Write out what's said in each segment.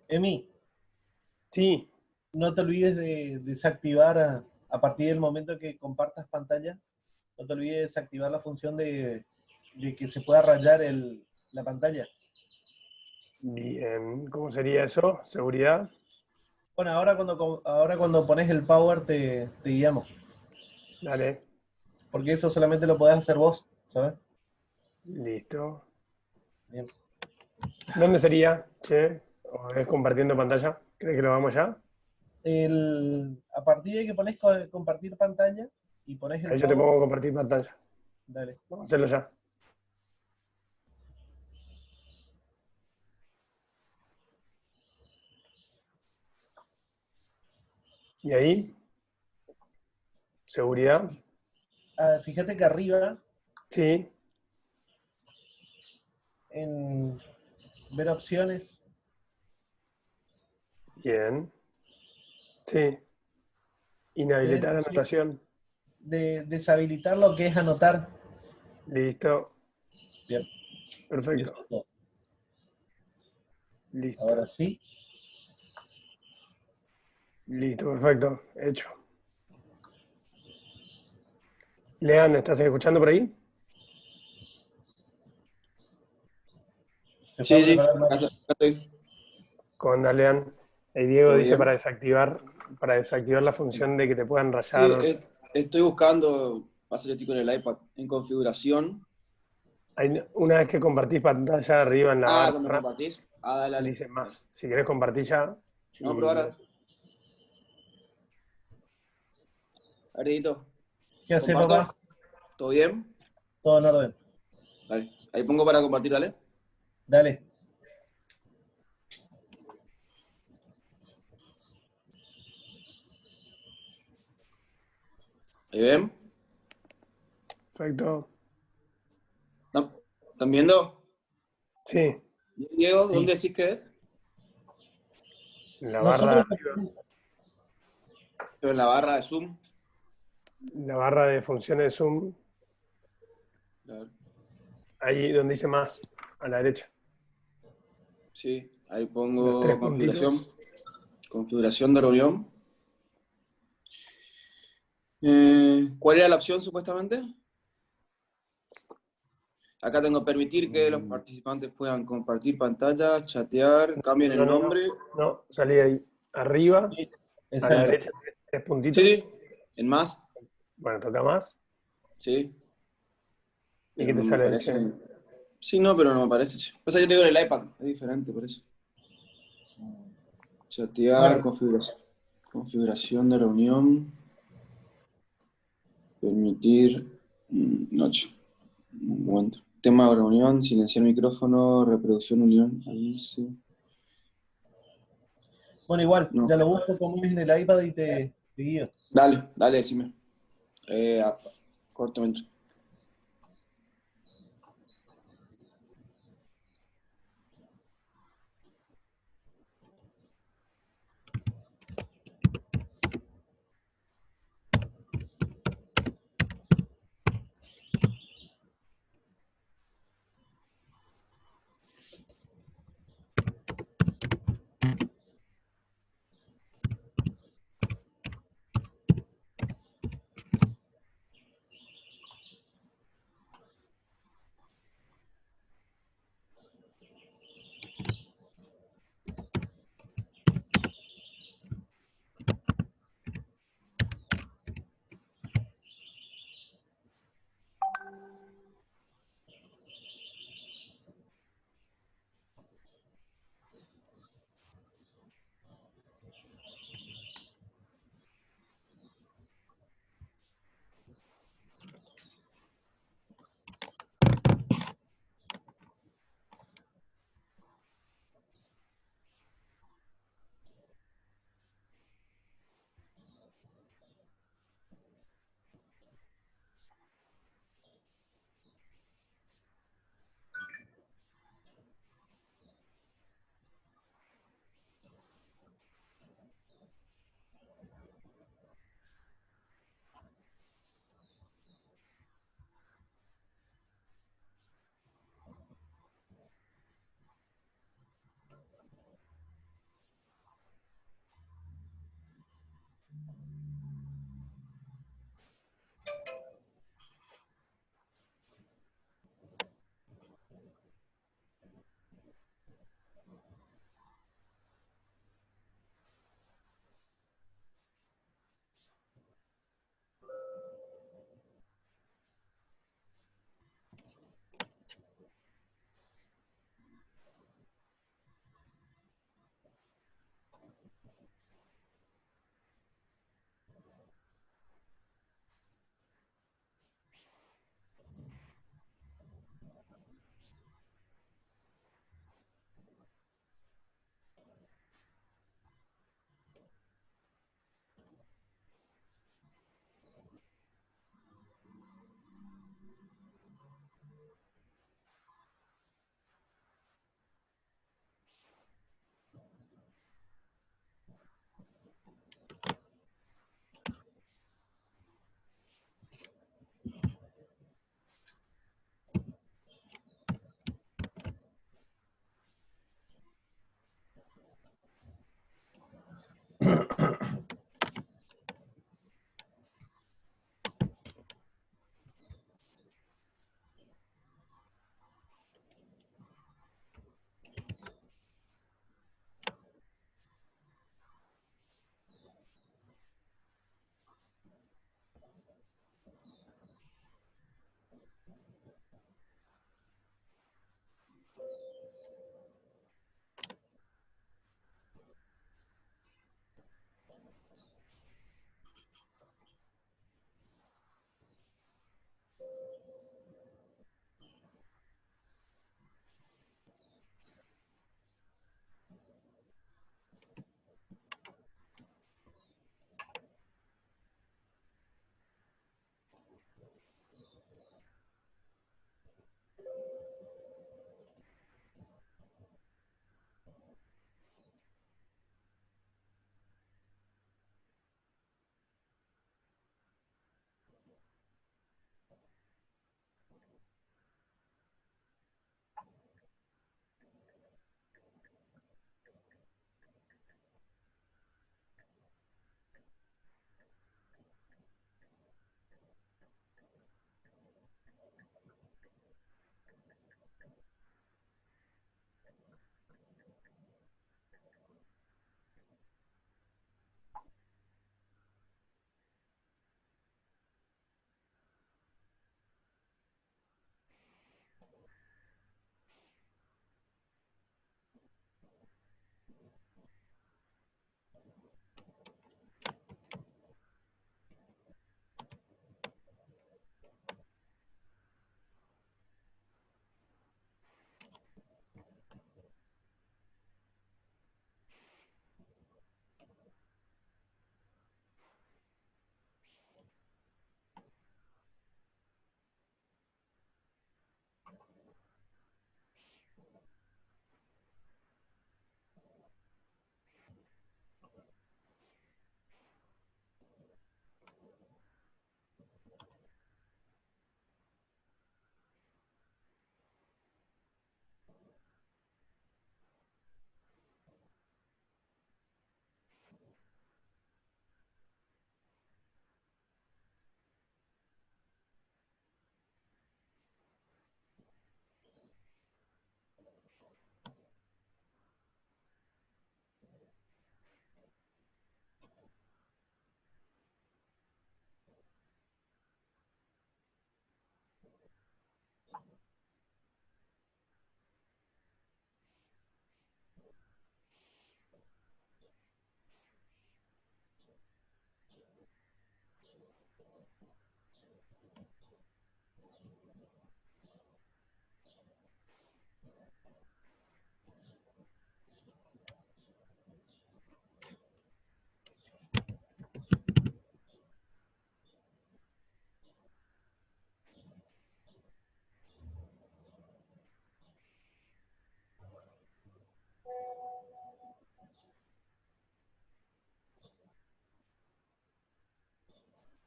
Emi, Sí, no te olvides de desactivar a partir del momento que compartas pantalla, no te olvides de desactivar la función de que se pueda rayar la pantalla. bien. ¿Cómo sería eso? ¿Seguridad? Bueno, ahora cuando pones el power te guiamos, Dale, porque eso solamente lo podés hacer vos, ¿sabes? listo. Bien. ¿Dónde sería? Che, ¿o es compartiendo pantalla? ¿Crees que lo vamos ya? A partir de que pones compartir pantalla y pones el Ahí yo te power, pongo compartir pantalla. dale. Vamos a hacerlo ya. ¿Y ahí? ¿Seguridad? Fíjate que arriba, Sí, en ver opciones, bien. Sí, tenés la inhabilitar opción anotación. de deshabilitar lo que es anotar. Listo, Bien, eso perfecto. es todo. Listo, Ahora sí. listo, perfecto. Hecho. Lean, ¿estás escuchando por ahí? Se fue a Sí, sí, preparar acá mate. estoy. ¿Cómo andas, Lean? El Diego ¿Todo dice bien? para desactivar la función de que te puedan Sí, rayar. estoy buscando, pasa estoy con el iPad, en configuración. Una vez que compartís pantalla arriba en la Ah, cuando barra, compartís. Ah, dale, dale. dice Dale. más. Si querés compartir ya. Vamos a Y probar. A ver, Dieguito, ¿Qué hace, ¿comparto? papá? ¿Todo bien? Todo en orden. Dale. Ahí pongo para compartir, dale. Dale. Ahí ven. perfecto. ¿Están viendo? Sí, Diego, Sí. ¿dónde decís que es? en la barra de Nosotros arriba, Estoy en la barra de Zoom. la barra de funciones de Zoom, A ver, ahí donde dice más, a la derecha. sí, ahí Los tres pongo configuración. puntitos. Configuración de reunión. ¿Cuál era la opción supuestamente? Acá tengo permitir que los participantes puedan compartir pantalla, chatear, cambien No, el no, no. nombre. No, salí de ahí. Arriba, sí, a la exacto. derecha, tres Sí, puntitos. sí, en más, Bueno, toca más. sí, ¿Y pero qué te no me sale ahí, aparece. che? Sí, no, pero no me aparece. Pasa que yo tengo el iPad, es diferente por eso. Chatear, Bueno, configuración de reunión, permitir, noche. Un momento. Tema de reunión, silenciar micrófono, reproducción unión, ahí sí. bueno, igual, No. ya lo busco como es en el iPad y te guío. Dale, dale, decime. Corto mientras.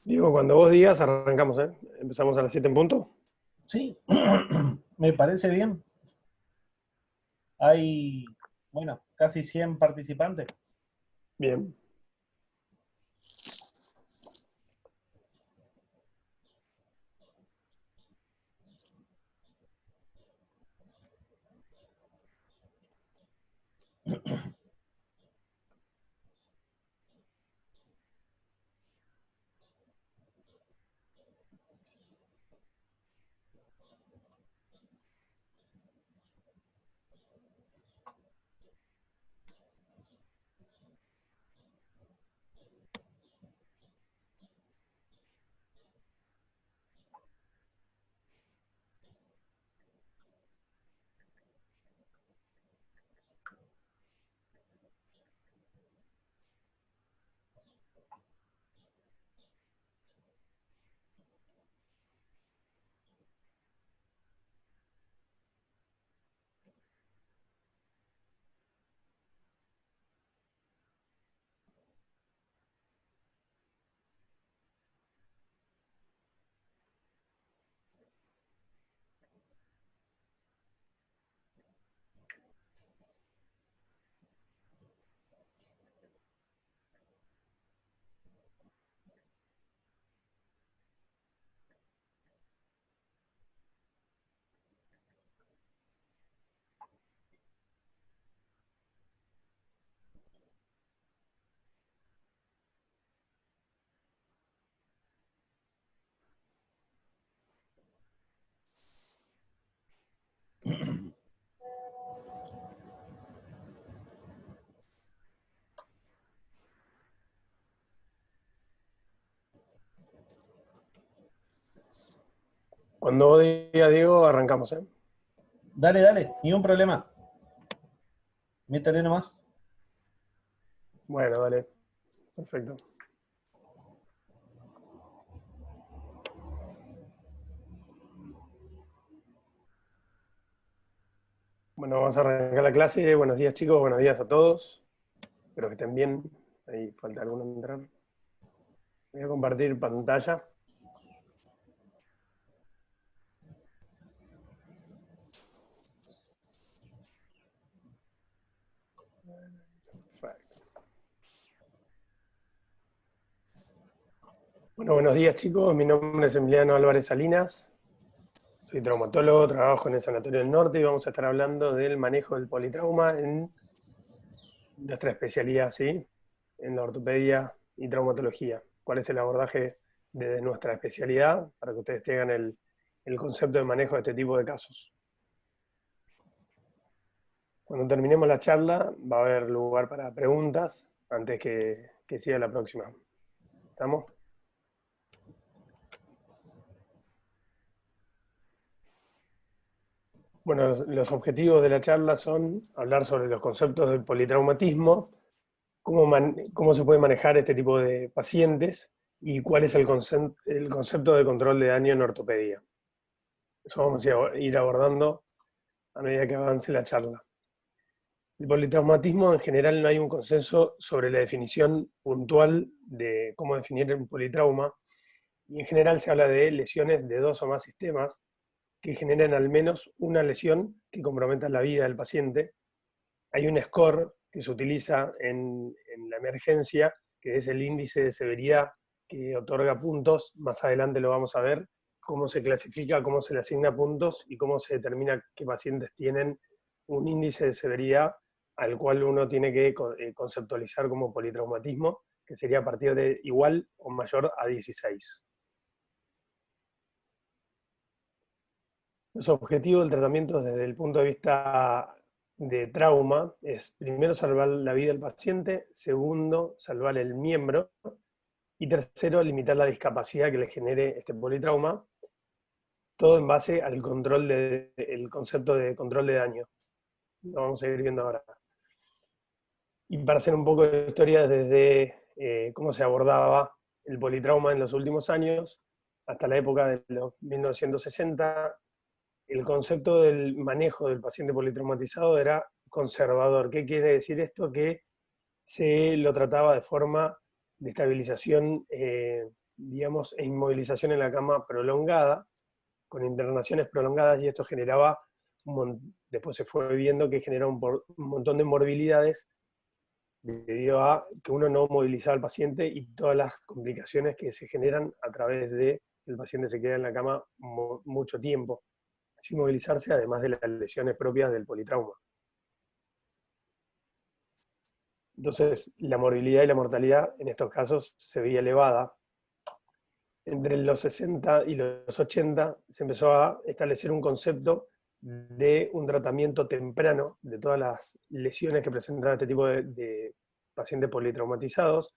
Digo, cuando vos digas, arrancamos, ¿eh? Empezamos a las 7 en punto. Sí, me parece bien. Hay, bueno, casi 100 participantes. Bien. Cuando vos digas, Diego, arrancamos, ¿eh? Dale, dale, ni un problema. Métale nomás. Bueno, dale. Perfecto. Bueno, vamos a arrancar la clase. Buenos días, chicos. Buenos días a todos. Espero que estén bien. Ahí falta alguno entrar. Voy a compartir pantalla. Perfecto. Bueno, buenos días, chicos. Mi nombre es Emiliano Álvarez Salinas. Soy traumatólogo, trabajo en el Sanatorio del Norte y vamos a estar hablando del manejo del politrauma en nuestra especialidad, ¿sí? En la ortopedia y traumatología. ¿Cuál es el abordaje de nuestra especialidad? Para que ustedes tengan el concepto de manejo de este tipo de casos. Cuando terminemos la charla va a haber lugar para preguntas antes que siga la próxima. ¿Estamos? Bueno, los objetivos de la charla son hablar sobre los conceptos del politraumatismo, cómo se puede manejar este tipo de pacientes y cuál es el concepto de control de daño en ortopedia. Eso vamos a ir abordando a medida que avance la charla. El politraumatismo en general no hay un consenso sobre la definición puntual de cómo definir un politrauma, y en general se habla de lesiones de 2 o más sistemas que generan al menos una lesión que comprometa la vida del paciente. Hay un score que se utiliza en la emergencia, que es el índice de severidad, que otorga puntos. Más adelante lo vamos a ver, cómo se clasifica, cómo se le asigna puntos y cómo se determina qué pacientes tienen un índice de severidad al cual uno tiene que conceptualizar como politraumatismo, que sería a partir de igual o mayor a 16. Los objetivos del tratamiento desde el punto de vista de trauma es, primero, salvar la vida del paciente; segundo, salvar el miembro; y tercero, limitar la discapacidad que le genere este politrauma, todo en base al el concepto de control de daño. Lo vamos a ir viendo ahora. Y para hacer un poco de historia desde cómo se abordaba el politrauma en los últimos años, hasta la época de los 1960, el concepto del manejo del paciente politraumatizado era conservador. ¿Qué quiere decir esto? Que se lo trataba de forma de estabilización digamos, e inmovilización en la cama prolongada, con internaciones prolongadas, y esto generaba, después se fue viendo que generaba un montón de morbilidades debido a que uno no movilizaba al paciente y todas las complicaciones que se generan a través de que el paciente se queda en la cama mucho tiempo sin movilizarse, además de las lesiones propias del politrauma. Entonces, la morbilidad y la mortalidad en estos casos se veía elevada. Entre los 60 y los 80 se empezó a establecer un concepto de un tratamiento temprano de todas las lesiones que presentan este tipo de pacientes politraumatizados,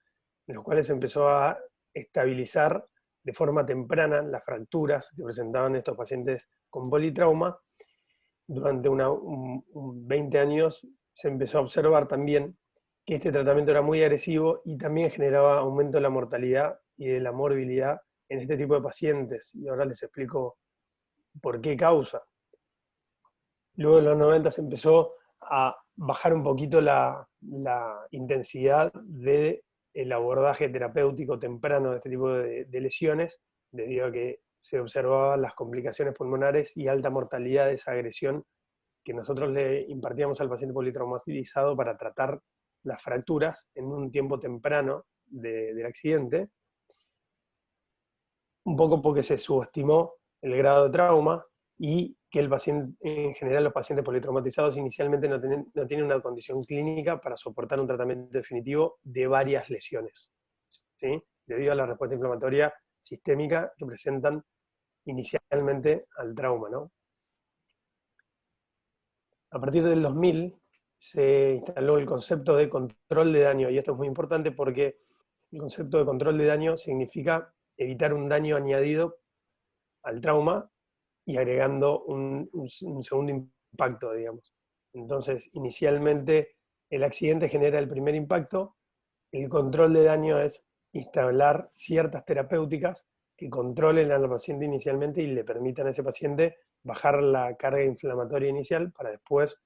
en los cuales se empezó a estabilizar de forma temprana las fracturas que presentaban estos pacientes con politrauma. Durante 20 años se empezó a observar también que este tratamiento era muy agresivo y también generaba aumento de la mortalidad y de la morbilidad en este tipo de pacientes. Y ahora les explico por qué causa. Luego en los 90 se empezó a bajar un poquito la intensidad del abordaje terapéutico temprano de este tipo de lesiones, debido a que se observaban las complicaciones pulmonares y alta mortalidad de esa agresión que nosotros le impartíamos al paciente politraumatizado para tratar las fracturas en un tiempo temprano del accidente, un poco porque se subestimó el grado de trauma y que el paciente, en general los pacientes politraumatizados inicialmente no tienen una condición clínica para soportar un tratamiento definitivo de varias lesiones, ¿sí? Debido a la respuesta inflamatoria sistémica que presentan inicialmente al trauma, ¿no? A partir del 2000 se instaló el concepto de control de daño, y esto es muy importante porque el concepto de control de daño significa evitar un daño añadido al trauma y agregando un segundo impacto, digamos. Entonces, inicialmente el accidente genera el primer impacto, el control de daño es instalar ciertas terapéuticas que controlen al paciente inicialmente y le permitan a ese paciente bajar la carga inflamatoria inicial para después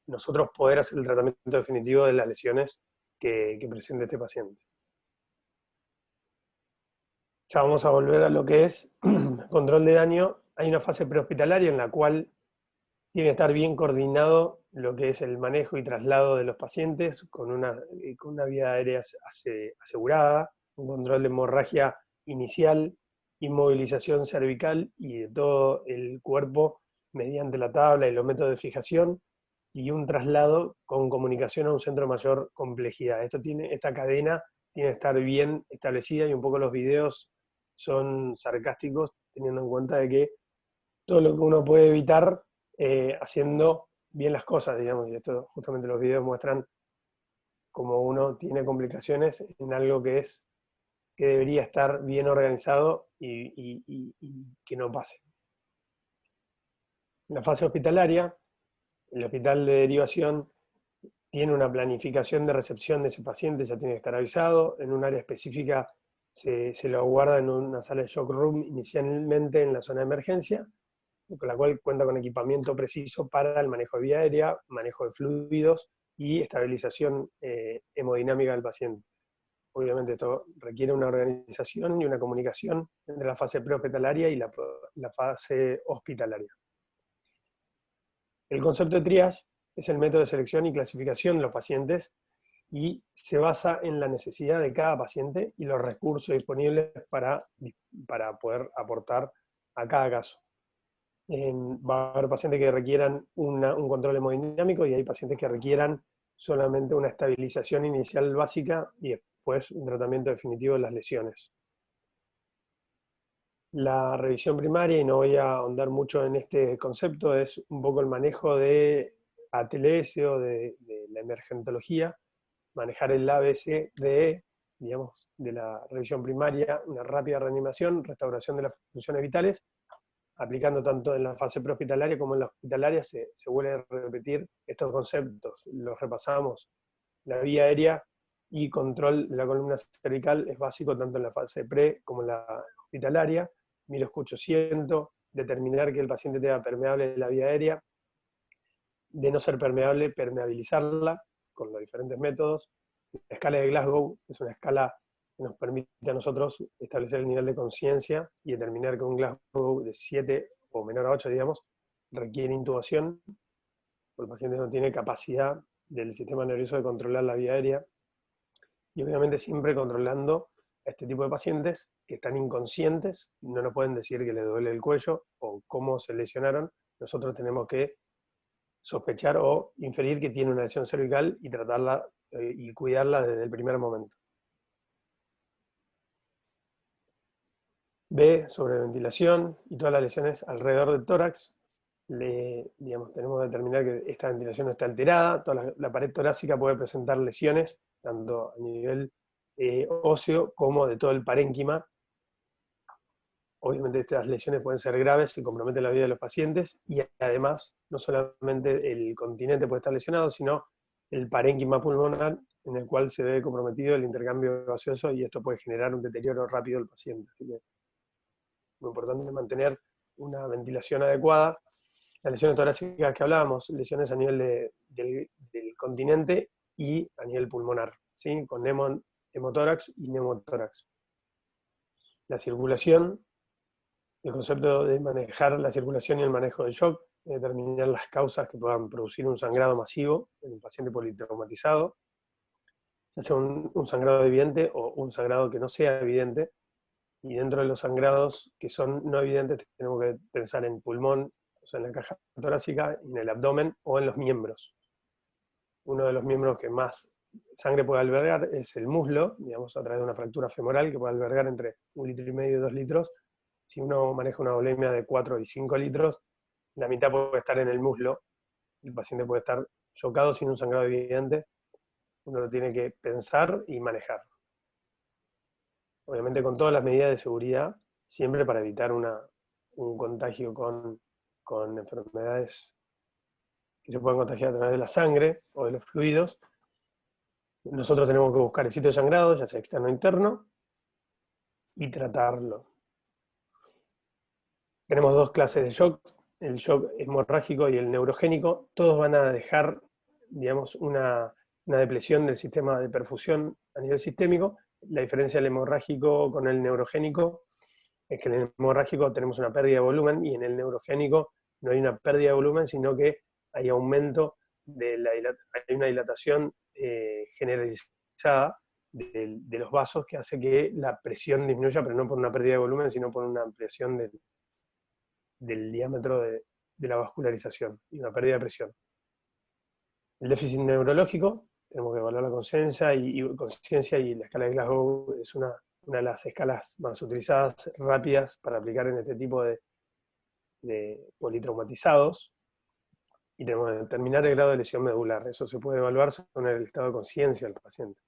nosotros poder hacer el tratamiento definitivo de las lesiones que presenta este paciente. Ya vamos a volver a lo que es control de daño. Hay una fase prehospitalaria en la cual tiene que estar bien coordinado lo que es el manejo y traslado de los pacientes con una vía aérea asegurada, un control de hemorragia inicial, inmovilización cervical y de todo el cuerpo mediante la tabla y los métodos de fijación, y un traslado con comunicación a un centro de mayor complejidad. Esta cadena tiene que estar bien establecida, y un poco los videos son sarcásticos, teniendo en cuenta de que todo lo que uno puede evitar haciendo bien las cosas, digamos, y esto justamente los videos muestran cómo uno tiene complicaciones en algo que debería estar bien organizado y que no pase. En la fase hospitalaria, el hospital de derivación tiene una planificación de recepción de ese paciente, ya tiene que estar avisado, en un área específica se lo aguarda en una sala de shock room inicialmente en la zona de emergencia, con la cual cuenta con equipamiento preciso para el manejo de vía aérea, manejo de fluidos y estabilización hemodinámica del paciente. Obviamente esto requiere una organización y una comunicación entre la fase prehospitalaria y la fase hospitalaria. El concepto de triage es el método de selección y clasificación de los pacientes y se basa en la necesidad de cada paciente y los recursos disponibles para poder aportar a cada caso. Va a haber pacientes que requieran un control hemodinámico y hay pacientes que requieran solamente una estabilización inicial básica y después un tratamiento definitivo de las lesiones. La revisión primaria, y no voy a ahondar mucho en este concepto, es un poco el manejo de ATLS o de la emergentología, manejar el ABC digamos, de la revisión primaria, una rápida reanimación, restauración de las funciones vitales, aplicando tanto en la fase prehospitalaria como en la hospitalaria. Se vuelve a repetir estos conceptos, los repasamos. La vía aérea y control de la columna cervical es básico tanto en la fase pre como en la hospitalaria. 1800, determinar que el paciente tenga permeable la vía aérea, de no ser permeable, permeabilizarla con los diferentes métodos. La escala de Glasgow es una escala que nos permite a nosotros establecer el nivel de conciencia y determinar que un Glasgow de 7 o menor a 8, digamos, requiere intubación, porque el paciente no tiene capacidad del sistema nervioso de controlar la vía aérea, y obviamente siempre controlando a este tipo de pacientes que están inconscientes, no nos pueden decir que les duele el cuello o cómo se lesionaron. Nosotros tenemos que sospechar o inferir que tiene una lesión cervical y tratarla y cuidarla desde el primer momento. B, sobre ventilación y todas las lesiones alrededor del tórax. Tenemos que determinar que esta ventilación no está alterada. Toda la pared torácica puede presentar lesiones, tanto a nivel óseo como de todo el parénquima. Obviamente estas lesiones pueden ser graves y comprometen la vida de los pacientes, y además no solamente el continente puede estar lesionado, sino el parénquima pulmonar, en el cual se ve comprometido el intercambio gaseoso, y esto puede generar un deterioro rápido del paciente. Así que muy importante mantener una ventilación adecuada. Las lesiones torácicas que hablábamos, lesiones a nivel del continente y a nivel pulmonar, ¿sí? Con hemotórax y neumotórax. La circulación, el concepto de manejar la circulación y el manejo del shock, determinar las causas que puedan producir un sangrado masivo en un paciente politraumatizado, ya sea un sangrado evidente o un sangrado que no sea evidente. Y dentro de los sangrados que son no evidentes tenemos que pensar en pulmón, o sea, en la caja torácica, en el abdomen o en los miembros. Uno de los miembros que más sangre puede albergar es el muslo, digamos, a través de una fractura femoral que puede albergar entre 1,5 litros y 2 litros. Si uno maneja una volemia de 4 y 5 litros, la mitad puede estar en el muslo. El paciente puede estar chocado sin un sangrado evidente. Uno lo tiene que pensar y manejar. Obviamente con todas las medidas de seguridad, siempre para evitar un contagio con enfermedades que se pueden contagiar a través de la sangre o de los fluidos. Nosotros tenemos que buscar el sitio de sangrado, ya sea externo o interno, y tratarlo. Tenemos dos clases de shock, el shock hemorrágico y el neurogénico. Todos van a dejar, digamos, una depresión del sistema de perfusión a nivel sistémico. La diferencia del hemorrágico con el neurogénico es que en el hemorrágico tenemos una pérdida de volumen y en el neurogénico no hay una pérdida de volumen, sino que hay aumento hay una dilatación generalizada de los vasos que hace que la presión disminuya, pero no por una pérdida de volumen, sino por una ampliación del diámetro de la vascularización y una pérdida de presión. El déficit neurológico, tenemos que evaluar la conciencia y la escala de Glasgow es una de las escalas más utilizadas, rápidas, para aplicar en este tipo de politraumatizados. Y tenemos que determinar el grado de lesión medular. Eso se puede evaluar según el estado de conciencia del paciente.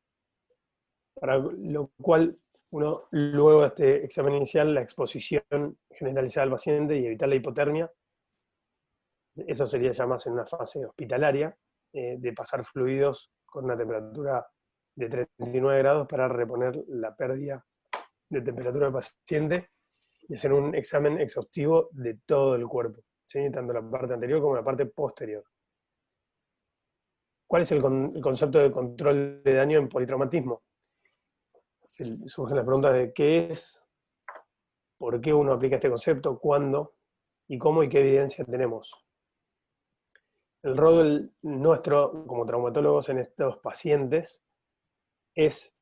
Para lo cual, uno, luego de este examen inicial, la exposición generalizada al paciente y evitar la hipotermia, eso sería ya más en una fase hospitalaria, de pasar fluidos con una temperatura de 39 grados para reponer la pérdida de temperatura del paciente y hacer un examen exhaustivo de todo el cuerpo, ¿sí? Tanto la parte anterior como la parte posterior. ¿Cuál es el concepto de control de daño en politraumatismo? Surge la pregunta de qué es, por qué uno aplica este concepto, cuándo, y cómo y qué evidencia tenemos. El rol nuestro como traumatólogos en estos pacientes es,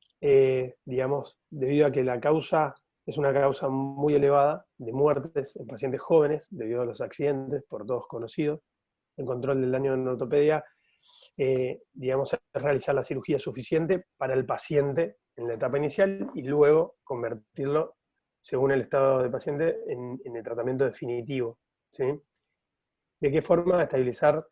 digamos, debido a que la causa es una causa muy elevada de muertes en pacientes jóvenes, debido a los accidentes, por todos conocidos. El control del daño en ortopedia, digamos, es realizar la cirugía suficiente para el paciente en la etapa inicial y luego convertirlo, según el estado del paciente, en el tratamiento definitivo, ¿sí? ¿De qué forma estabilizar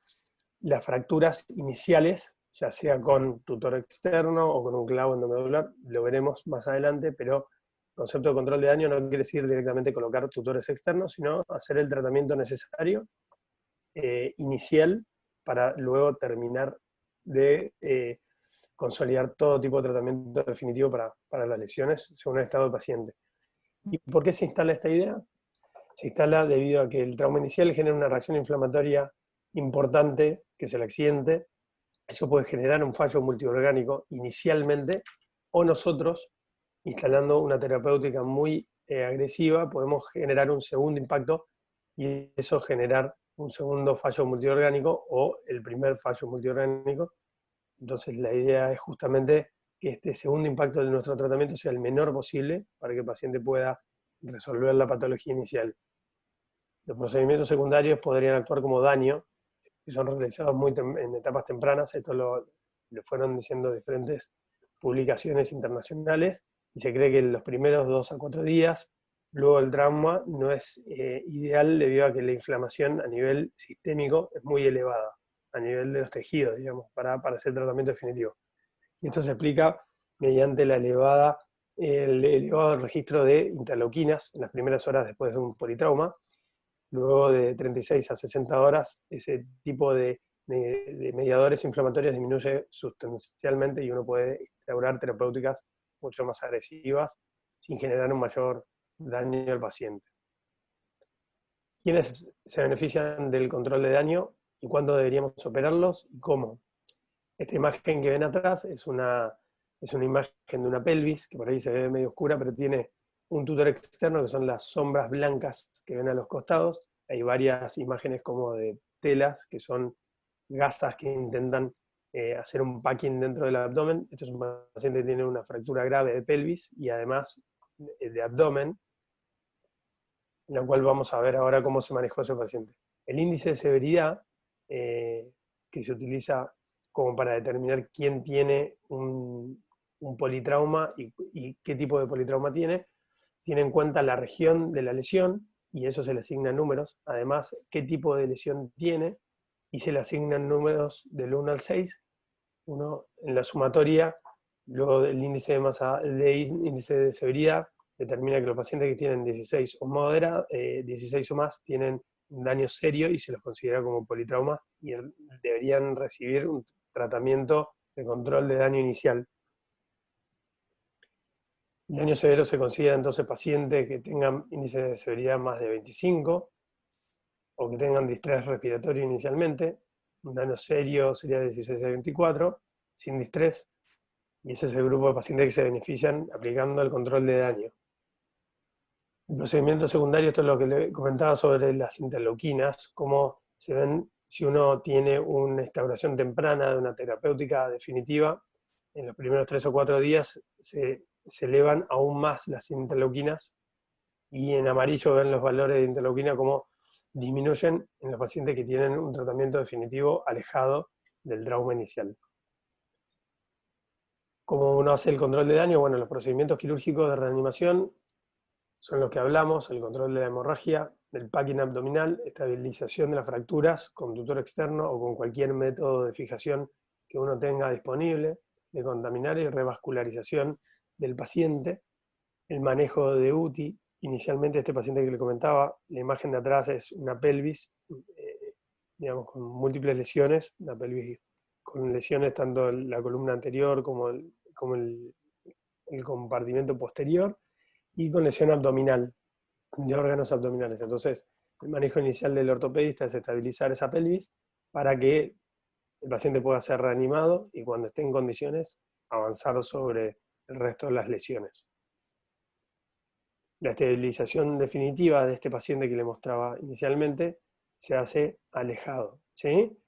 las fracturas iniciales, ya sea con tutor externo o con un clavo endomedular? Lo veremos más adelante, pero el concepto de control de daño no quiere decir directamente colocar tutores externos, sino hacer el tratamiento necesario inicial para luego terminar de consolidar todo tipo de tratamiento definitivo para las lesiones según el estado del paciente. ¿Y por qué se instala esta idea? Se instala debido a que el trauma inicial genera una reacción inflamatoria importante, que es el accidente. Eso puede generar un fallo multiorgánico inicialmente, o nosotros, instalando una terapéutica muy agresiva, podemos generar un segundo impacto y eso generar un segundo fallo multiorgánico o el primer fallo multiorgánico. Entonces la idea es justamente que este segundo impacto de nuestro tratamiento sea el menor posible para que el paciente pueda resolver la patología inicial. Los procedimientos secundarios podrían actuar como daño, que son realizados en etapas tempranas. Esto lo fueron diciendo diferentes publicaciones internacionales, y se cree que en los primeros 2 a 4 días, luego el trauma, no es ideal debido a que la inflamación a nivel sistémico es muy elevada, a nivel de los tejidos, digamos, para hacer tratamiento definitivo. Y esto se explica mediante el elevado registro de interleuquinas en las primeras horas después de un politrauma. Luego de 36 a 60 horas, ese tipo de mediadores inflamatorios disminuye sustancialmente y uno puede instaurar terapéuticas mucho más agresivas sin generar un mayor daño al paciente. ¿Quiénes se benefician del control de daño y cuándo deberíamos operarlos y cómo? Esta imagen que ven atrás es una imagen de una pelvis, que por ahí se ve medio oscura, pero tiene un tutor externo, que son las sombras blancas que ven a los costados. Hay varias imágenes como de telas, que son gasas que intentan hacer un packing dentro del abdomen. Este es un paciente que tiene una fractura grave de pelvis y además de abdomen, en la cual vamos a ver ahora cómo se manejó ese paciente. El índice de severidad, que se utiliza como para determinar quién tiene un politrauma y qué tipo de politrauma tiene en cuenta la región de la lesión, y eso se le asignan números, además qué tipo de lesión tiene, y se le asignan números del 1 al 6, uno en la sumatoria, luego del índice de severidad, determina que los pacientes que tienen 16 o más tienen un daño serio y se los considera como politrauma y deberían recibir un tratamiento de control de daño inicial. El daño severo se considera entonces pacientes que tengan índice de severidad más de 25 o que tengan distrés respiratorio inicialmente. Un daño serio sería de 16 a 24, sin distrés, y ese es el grupo de pacientes que se benefician aplicando el control de daño. El procedimiento secundario, esto es lo que le comentaba sobre las interleuquinas, cómo se ven si uno tiene una instauración temprana de una terapéutica definitiva. En los primeros 3 o 4 días se elevan aún más las interleuquinas, y en amarillo ven los valores de interleuquina como disminuyen en los pacientes que tienen un tratamiento definitivo alejado del trauma inicial. ¿Cómo uno hace el control de daño? Bueno, los procedimientos quirúrgicos de reanimación son los que hablamos: el control de la hemorragia, del packing abdominal, estabilización de las fracturas con tutor externo o con cualquier método de fijación que uno tenga disponible, de contaminar y revascularización del paciente, el manejo de UTI. Inicialmente este paciente que le comentaba, la imagen de atrás es una pelvis, digamos, con múltiples lesiones, una pelvis con lesiones tanto en la columna anterior como el compartimento posterior, y con lesión abdominal, de órganos abdominales. Entonces, el manejo inicial del ortopedista es estabilizar esa pelvis para que el paciente pueda ser reanimado y cuando esté en condiciones avanzar sobre el resto de las lesiones. La estabilización definitiva de este paciente que le mostraba inicialmente se hace alejado, ¿sí?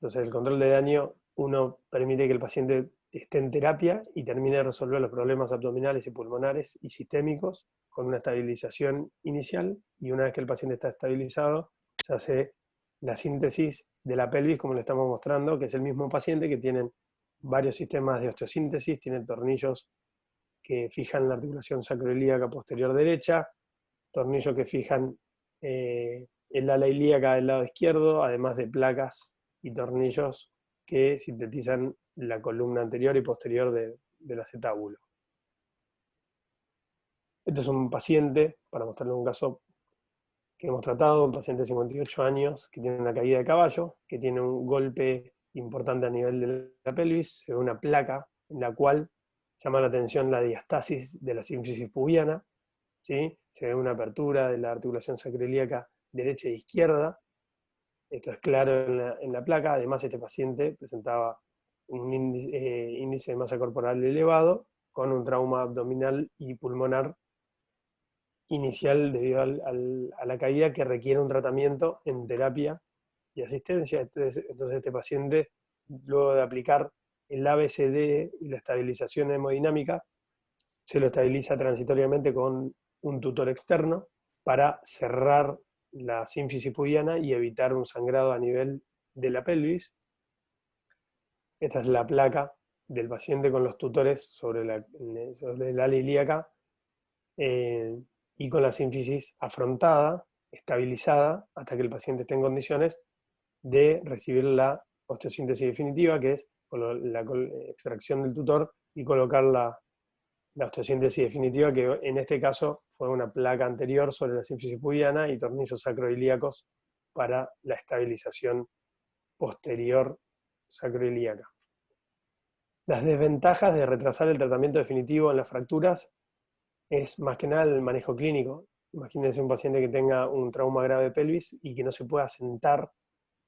Entonces el control de daño, uno permite que el paciente esté en terapia y termine de resolver los problemas abdominales y pulmonares y sistémicos con una estabilización inicial, y una vez que el paciente está estabilizado, se hace la síntesis de la pelvis, como le estamos mostrando, que es el mismo paciente que tienen varios sistemas de osteosíntesis, tienen tornillos que fijan la articulación sacroilíaca posterior derecha, tornillos que fijan el ala ilíaca del lado izquierdo, además de placas y tornillos que sintetizan la columna anterior y posterior del acetábulo. Este es un paciente, para mostrarle un caso que hemos tratado, un paciente de 58 años que tiene una caída de caballo, que tiene un golpe importante a nivel de la pelvis, se ve una placa en la cual llama la atención la diastasis de la sínfisis pubiana, ¿sí? Se ve una apertura de la articulación sacroilíaca derecha e izquierda. Esto es claro en la placa. Además, este paciente presentaba un índice de masa corporal elevado, con un trauma abdominal y pulmonar inicial debido a la caída, que requiere un tratamiento en terapia y asistencia. Entonces este paciente, luego de aplicar el ABCD y la estabilización hemodinámica, se lo estabiliza transitoriamente con un tutor externo para cerrar la sínfisis pubiana y evitar un sangrado a nivel de la pelvis. Esta es la placa del paciente con los tutores sobre el ala ilíaca, y con la sínfisis afrontada, estabilizada, hasta que el paciente esté en condiciones de recibir la osteosíntesis definitiva, que es la extracción del tutor y colocar la osteosíntesis definitiva, que en este caso fue una placa anterior sobre la sínfisis pubiana y tornillos sacroilíacos para la estabilización posterior sacroilíaca. Las desventajas de retrasar el tratamiento definitivo en las fracturas es más que nada el manejo clínico. Imagínense un paciente que tenga un trauma grave de pelvis y que no se pueda sentar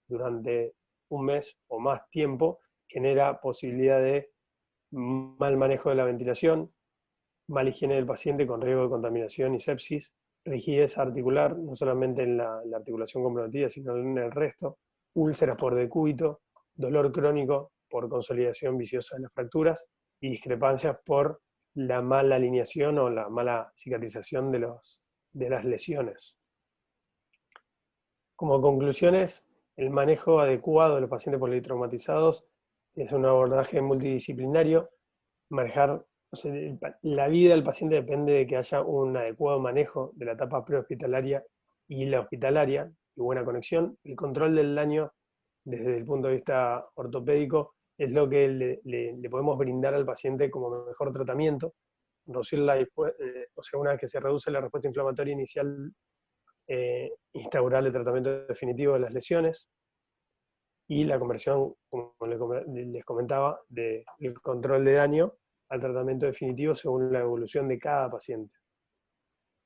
durante un mes o más tiempo, genera posibilidad de mal manejo de la ventilación, mala higiene del paciente con riesgo de contaminación y sepsis, rigidez articular, no solamente en la articulación comprometida, sino en el resto, úlceras por decúbito, dolor crónico por consolidación viciosa de las fracturas y discrepancias por la mala alineación o la mala cicatrización de las lesiones. Como conclusiones, el manejo adecuado de los pacientes politraumatizados es un abordaje multidisciplinario. Manejar, o sea, la vida del paciente depende de que haya un adecuado manejo de la etapa prehospitalaria y la hospitalaria, y buena conexión. El control del daño desde el punto de vista ortopédico es lo que le podemos brindar al paciente como mejor tratamiento. O sea, una vez que se reduce la respuesta inflamatoria inicial, instaurar el tratamiento definitivo de las lesiones y la conversión, como les comentaba, del control de daño al tratamiento definitivo según la evolución de cada paciente.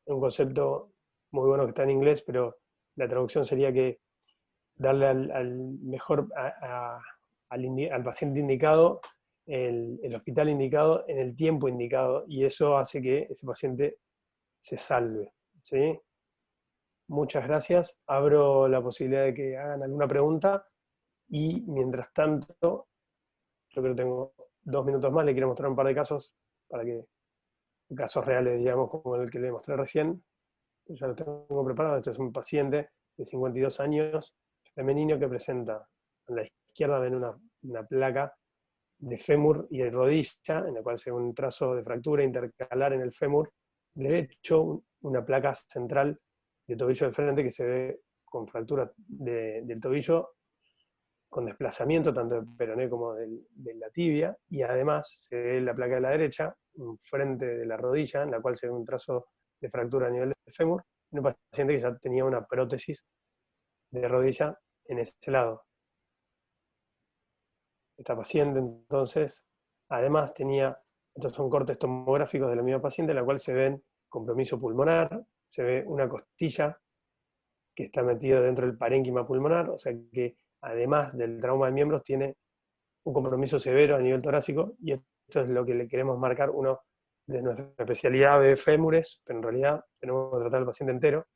Es un concepto muy bueno que está en inglés, pero la traducción sería que darle al paciente indicado el hospital indicado en el tiempo indicado, y eso hace que ese paciente se salve, ¿sí? Muchas gracias. Abro la posibilidad de que hagan alguna pregunta y mientras tanto, yo creo que tengo 2 minutos más, le quiero mostrar un par de casos, casos reales, digamos, como el que le mostré recién. Ya lo tengo preparado. Este es un paciente de 52 años, femenino, que presenta a la izquierda, ven una placa de fémur y de rodilla, en la cual se ve un trazo de fractura intercalar en el fémur derecho, una placa central de tobillo de frente que se ve con fractura del tobillo, con desplazamiento tanto del peroné como de la tibia, y además se ve la placa de la derecha, frente de la rodilla, en la cual se ve un trazo de fractura a nivel del fémur, en un paciente que ya tenía una prótesis de rodilla en ese lado. Esta paciente entonces, además estos son cortes tomográficos de la misma paciente, en la cual se ven compromiso pulmonar, se ve una costilla que está metida dentro del parénquima pulmonar, o sea que además del trauma de miembros tiene un compromiso severo a nivel torácico, y esto es lo que le queremos marcar. Uno de nuestra especialidad de fémures, pero en realidad tenemos que tratar al paciente entero,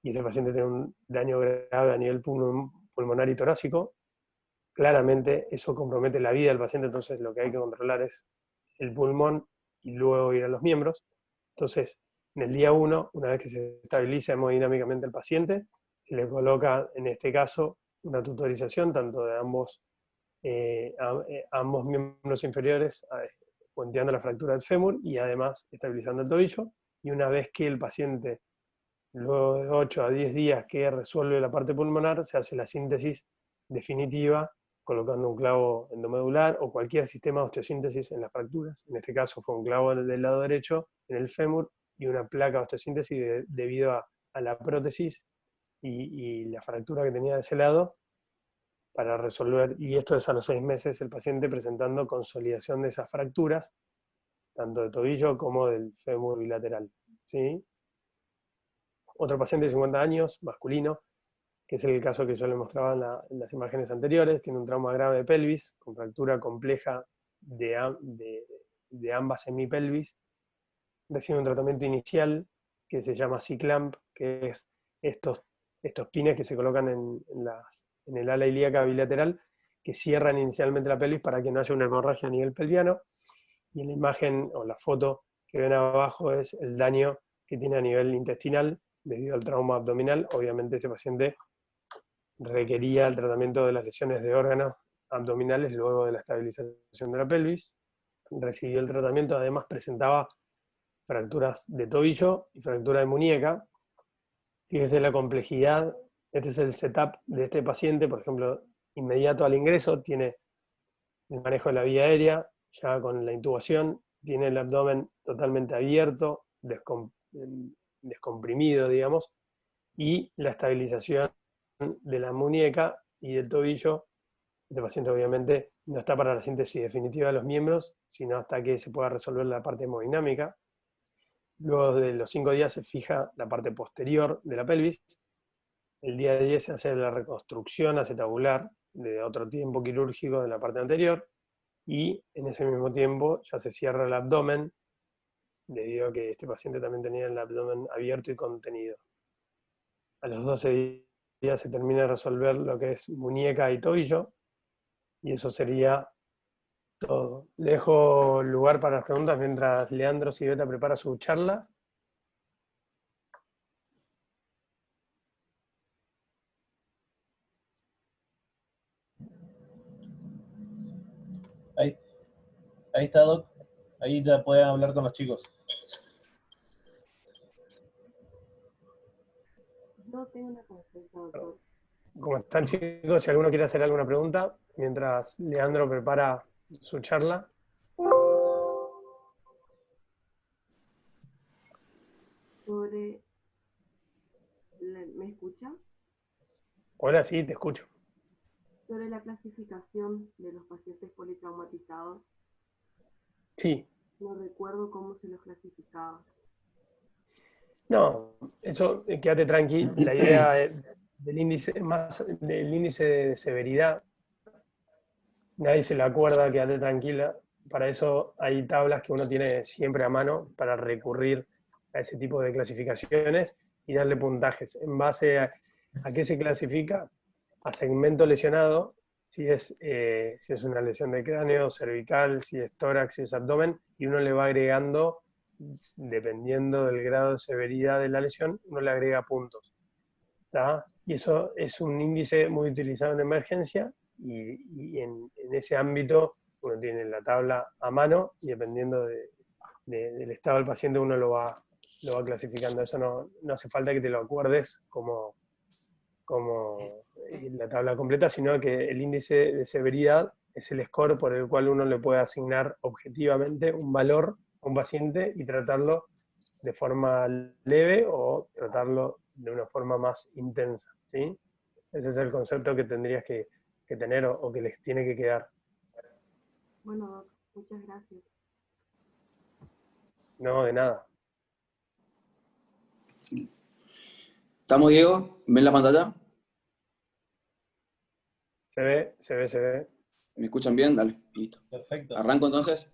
y este paciente tiene un daño grave a nivel pulmonar y torácico. Claramente eso compromete la vida del paciente, entonces lo que hay que controlar es el pulmón y luego ir a los miembros. Entonces, en el día 1, una vez que se estabiliza hemodinámicamente el paciente, se le coloca, en este caso, una tutorización tanto de ambos miembros inferiores, puenteando la fractura del fémur y además estabilizando el tobillo. Y una vez que el paciente, luego de 8 a 10 días que resuelve la parte pulmonar, se hace la síntesis definitiva colocando un clavo endomedular o cualquier sistema de osteosíntesis en las fracturas. En este caso fue un clavo del lado derecho en el fémur y una placa de osteosíntesis debido a la prótesis y la fractura que tenía de ese lado, para resolver, y esto es a los 6 meses, el paciente presentando consolidación de esas fracturas, tanto de tobillo como del fémur bilateral, ¿sí? Otro paciente de 50 años, masculino, que es el caso que yo le mostraba en las imágenes anteriores, tiene un trauma grave de pelvis, con fractura compleja de de ambas semipelvis, recibe un tratamiento inicial que se llama C-clamp, que es estos pines que se colocan en el ala ilíaca bilateral, que cierran inicialmente la pelvis para que no haya una hemorragia a nivel pelviano. Y en la imagen o la foto que ven abajo es el daño que tiene a nivel intestinal debido al trauma abdominal. Obviamente este paciente requería el tratamiento de las lesiones de órganos abdominales luego de la estabilización de la pelvis. Recibió el tratamiento, además presentaba fracturas de tobillo y fractura de muñeca. Fíjese la complejidad. Este es el setup de este paciente, por ejemplo, inmediato al ingreso, tiene el manejo de la vía aérea, ya con la intubación, tiene el abdomen totalmente abierto, descomprimido, digamos, y la estabilización de la muñeca y del tobillo. Este paciente obviamente no está para la síntesis definitiva de los miembros, sino hasta que se pueda resolver la parte hemodinámica. Luego de los 5 días se fija la parte posterior de la pelvis. El día 10 se hace la reconstrucción acetabular de otro tiempo quirúrgico de la parte anterior, y en ese mismo tiempo ya se cierra el abdomen, debido a que este paciente también tenía el abdomen abierto y contenido. A los 12 días se termina de resolver lo que es muñeca y tobillo, y eso sería todo. Le dejo lugar para las preguntas mientras Leandro Civeta prepara su charla. Ahí está, Doc. Ahí ya pueden hablar con los chicos. No tengo una consulta, doctor. ¿Cómo están, chicos? Si alguno quiere hacer alguna pregunta, mientras Leandro prepara su charla. ¿Me escucha? Hola, sí, te escucho. Sobre la clasificación de los pacientes politraumatizados, Sí. no recuerdo cómo se los clasificaba. No, eso, quédate tranqui. La idea del índice de severidad, nadie se la acuerda, quédate tranquila. Para eso hay tablas que uno tiene siempre a mano para recurrir a ese tipo de clasificaciones y darle puntajes. En base a qué se clasifica, a segmento lesionado, si es una lesión de cráneo, cervical, si es tórax, si es abdomen, y uno le va agregando, dependiendo del grado de severidad de la lesión, uno le agrega puntos. ¿Tá? Y eso es un índice muy utilizado en emergencia, y en ese ámbito uno tiene la tabla a mano y dependiendo del estado del paciente uno lo va clasificando. Eso no hace falta que te lo acuerdes como la tabla completa, sino que el índice de severidad es el score por el cual uno le puede asignar objetivamente un valor a un paciente y tratarlo de forma leve o tratarlo de una forma más intensa, ¿sí? Ese es el concepto que tendrías que tener o que les tiene que quedar. Bueno, doc, muchas gracias. No, de nada. ¿Estamos, Diego? ¿Ven la pantalla? Se ve. ¿Me escuchan bien? Dale, listo. Perfecto. ¿Arranco entonces?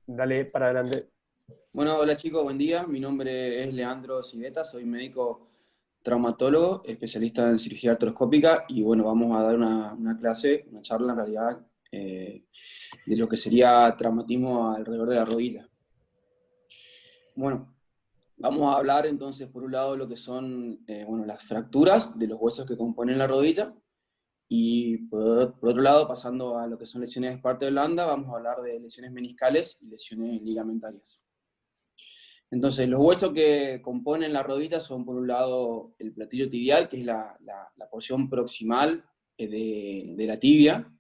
Dale, para adelante. Bueno, hola chicos, buen día. Mi nombre es Leandro Civeta, soy médico traumatólogo, especialista en cirugía artroscópica, y bueno, vamos a dar una clase, una charla en realidad, de lo que sería traumatismo alrededor de la rodilla. Bueno, vamos a hablar entonces por un lado lo que son las fracturas de los huesos que componen la rodilla, y por otro lado, pasando a lo que son lesiones de parte blanda, vamos a hablar de lesiones meniscales y lesiones ligamentarias. Entonces, los huesos que componen la rodilla son, por un lado, el platillo tibial, que es la porción proximal de la tibia,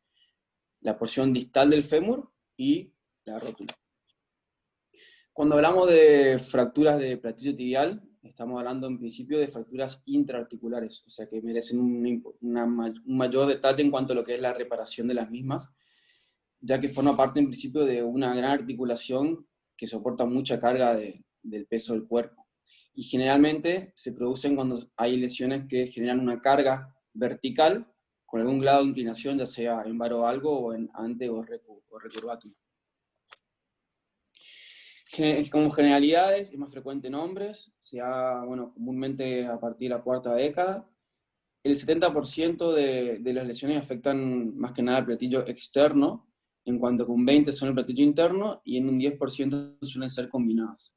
la porción distal del fémur y la rótula. Cuando hablamos de fracturas de platillo tibial, estamos hablando en principio de fracturas intraarticulares, o sea que merecen un mayor detalle en cuanto a lo que es la reparación de las mismas, ya que forma parte en principio de una gran articulación que soporta mucha carga del peso del cuerpo. Y generalmente se producen cuando hay lesiones que generan una carga vertical con algún grado de inclinación, ya sea en varovalgo o en ante o recurvatum. Como generalidades, es más frecuente en hombres, se da, bueno, comúnmente a partir de la cuarta década. El 70% de las lesiones afectan más que nada el platillo externo, en cuanto que un 20% son el platillo interno, y en un 10% suelen ser combinadas.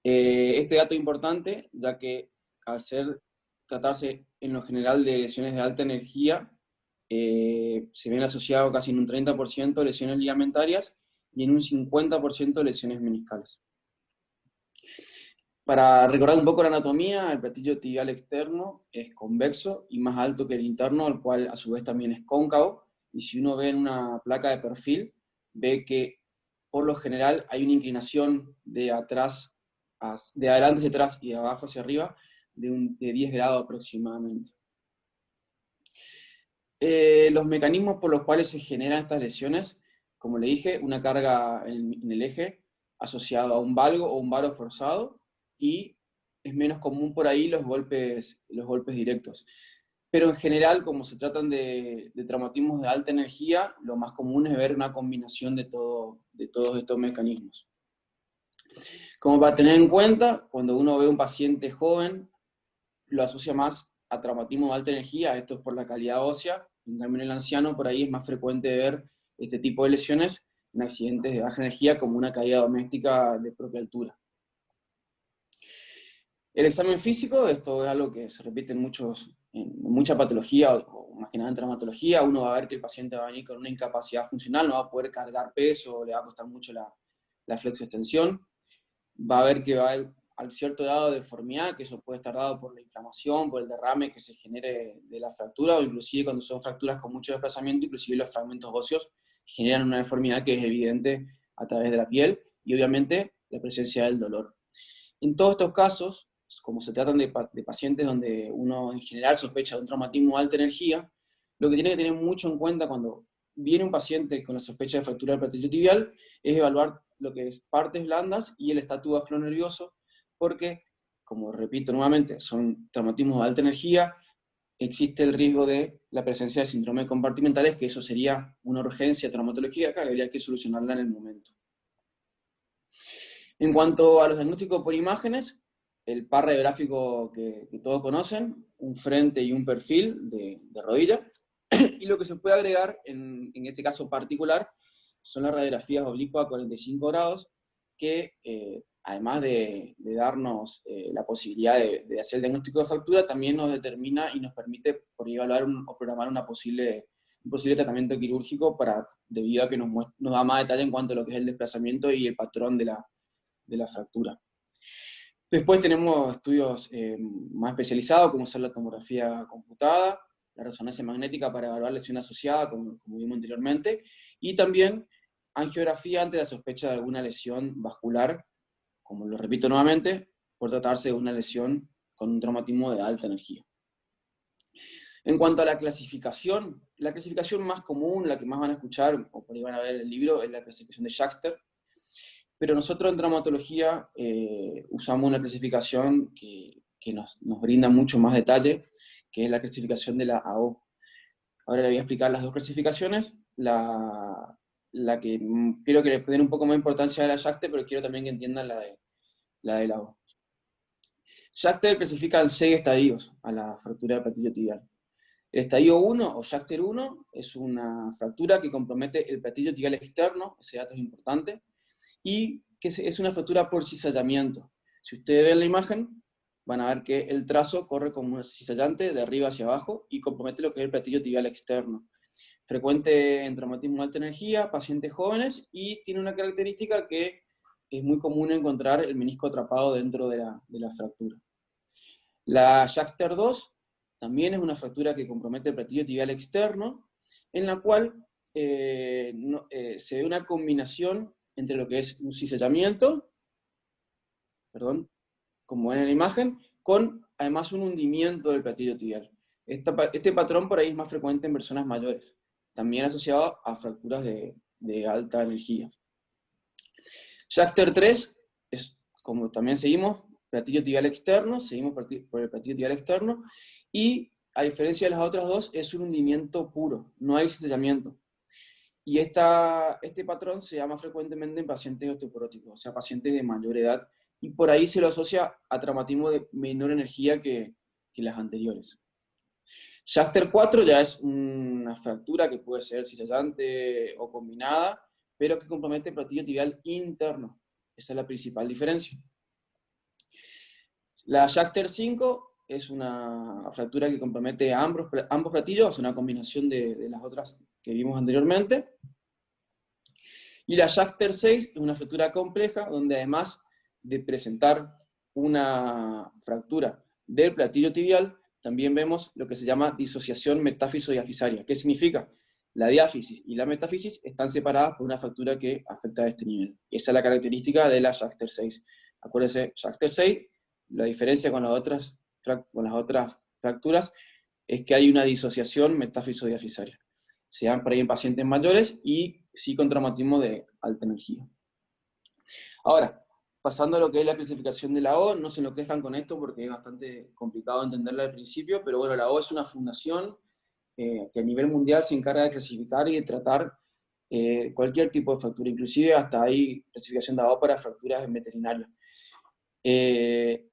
Este dato es importante, ya que al tratarse en lo general de lesiones de alta energía, se ven asociados casi en un 30% lesiones ligamentarias y en un 50% lesiones meniscales. Para recordar un poco la anatomía, el platillo tibial externo es convexo y más alto que el interno, el cual a su vez también es cóncavo, y si uno ve en una placa de perfil, ve que por lo general hay una inclinación de adelante hacia atrás y de abajo hacia arriba de 10 grados aproximadamente. Los mecanismos por los cuales se generan estas lesiones, como le dije, una carga en el eje asociado a un valgo o un varo forzado, y es menos común por ahí los golpes directos. Pero en general, como se tratan de traumatismos de alta energía, lo más común es ver una combinación de todos estos mecanismos. Como para tener en cuenta, cuando uno ve a un paciente joven, lo asocia más a traumatismo de alta energía, esto es por la calidad ósea. En cambio, en el anciano, por ahí es más frecuente ver este tipo de lesiones en accidentes de baja energía, como una caída doméstica de propia altura. El examen físico, esto es algo que se repite en mucha patología, o más que nada en traumatología. Uno va a ver que el paciente va a venir con una incapacidad funcional, no va a poder cargar peso, le va a costar mucho la flexoextensión. Va a ver que va a haber cierto grado de deformidad, que eso puede estar dado por la inflamación, por el derrame que se genere de la fractura, o inclusive cuando son fracturas con mucho desplazamiento, inclusive los fragmentos óseos generan una deformidad que es evidente a través de la piel, y obviamente la presencia del dolor. En todos estos casos, como se tratan de pacientes donde uno en general sospecha de un traumatismo de alta energía, lo que tiene que tener mucho en cuenta cuando viene un paciente con la sospecha de fractura del platillo tibial es evaluar lo que es partes blandas y el estatus vasculonervioso, porque, como repito nuevamente, son traumatismos de alta energía, existe el riesgo de la presencia de síndrome compartimentales, que eso sería una urgencia traumatológica que habría que solucionarla en el momento. En cuanto a los diagnósticos por imágenes, el par radiográfico que todos conocen, un frente y un perfil de rodilla, y lo que se puede agregar en este caso particular son las radiografías oblicuas a 45 grados, que además de darnos la posibilidad de hacer el diagnóstico de fractura, también nos determina y nos permite por evaluar o programar un posible tratamiento quirúrgico, debido a que nos da más detalle en cuanto a lo que es el desplazamiento y el patrón de la fractura. Después tenemos estudios más especializados, como son la tomografía computada, la resonancia magnética para evaluar lesión asociada, como vimos anteriormente, y también angiografía ante la sospecha de alguna lesión vascular, como lo repito nuevamente, por tratarse de una lesión con un traumatismo de alta energía. En cuanto a la clasificación más común, la que más van a escuchar, o por ahí van a ver el libro, es la clasificación de Schachter. Pero nosotros en traumatología usamos una clasificación que nos brinda mucho más detalle, que es la clasificación de la AO. Ahora le voy a explicar las dos clasificaciones. La que quiero que le den un poco más importancia a la Schachter, pero quiero también que entiendan la de la AO. Schachter clasifica en 6 estadios a la fractura del platillo tibial. El estadio 1, o Schachter 1, es una fractura que compromete el platillo tibial externo, ese dato es importante, y que es una fractura por cizallamiento. Si ustedes ven la imagen, van a ver que el trazo corre como un cizallante de arriba hacia abajo y compromete lo que es el platillo tibial externo. Frecuente en traumatismo de alta energía, pacientes jóvenes, y tiene una característica que es muy común encontrar el menisco atrapado dentro de la fractura. La Schachter 2 también es una fractura que compromete el platillo tibial externo, en la cual se ve una combinación entre lo que es un cizallamiento, como ven en la imagen, con además un hundimiento del platillo tibial. Este patrón por ahí es más frecuente en personas mayores, también asociado a fracturas de alta energía. Schachter 3 es, como también seguimos, platillo tibial externo, seguimos por el platillo tibial externo, y a diferencia de las otras dos, es un hundimiento puro, no hay cizallamiento. Y este patrón se llama frecuentemente en pacientes osteoporóticos, o sea, pacientes de mayor edad, y por ahí se lo asocia a traumatismo de menor energía que las anteriores. Schachter 4 ya es una fractura que puede ser cizallante o combinada, pero que compromete el platillo tibial interno. Esa es la principal diferencia. La Schachter 5 es una fractura que compromete a ambos platillos, es una combinación de las otras que vimos anteriormente. Y la Schachter 6 es una fractura compleja, donde además de presentar una fractura del platillo tibial, también vemos lo que se llama disociación metáfiso-diafisaria. ¿Qué significa? La diáfisis y la metáfisis están separadas por una fractura que afecta a este nivel. Esa es la característica de la Schachter 6. Acuérdense, Schachter 6, la diferencia con las otras fracturas es que hay una disociación metáfiso-diafisaria. Se dan por ahí en pacientes mayores y sí con traumatismo de alta energía. Ahora, pasando a lo que es la clasificación de la O, no se enloquezcan con esto porque es bastante complicado entenderla al principio, pero bueno, la O es una fundación que a nivel mundial se encarga de clasificar y de tratar cualquier tipo de fractura, inclusive hasta hay clasificación de la O para fracturas en veterinario.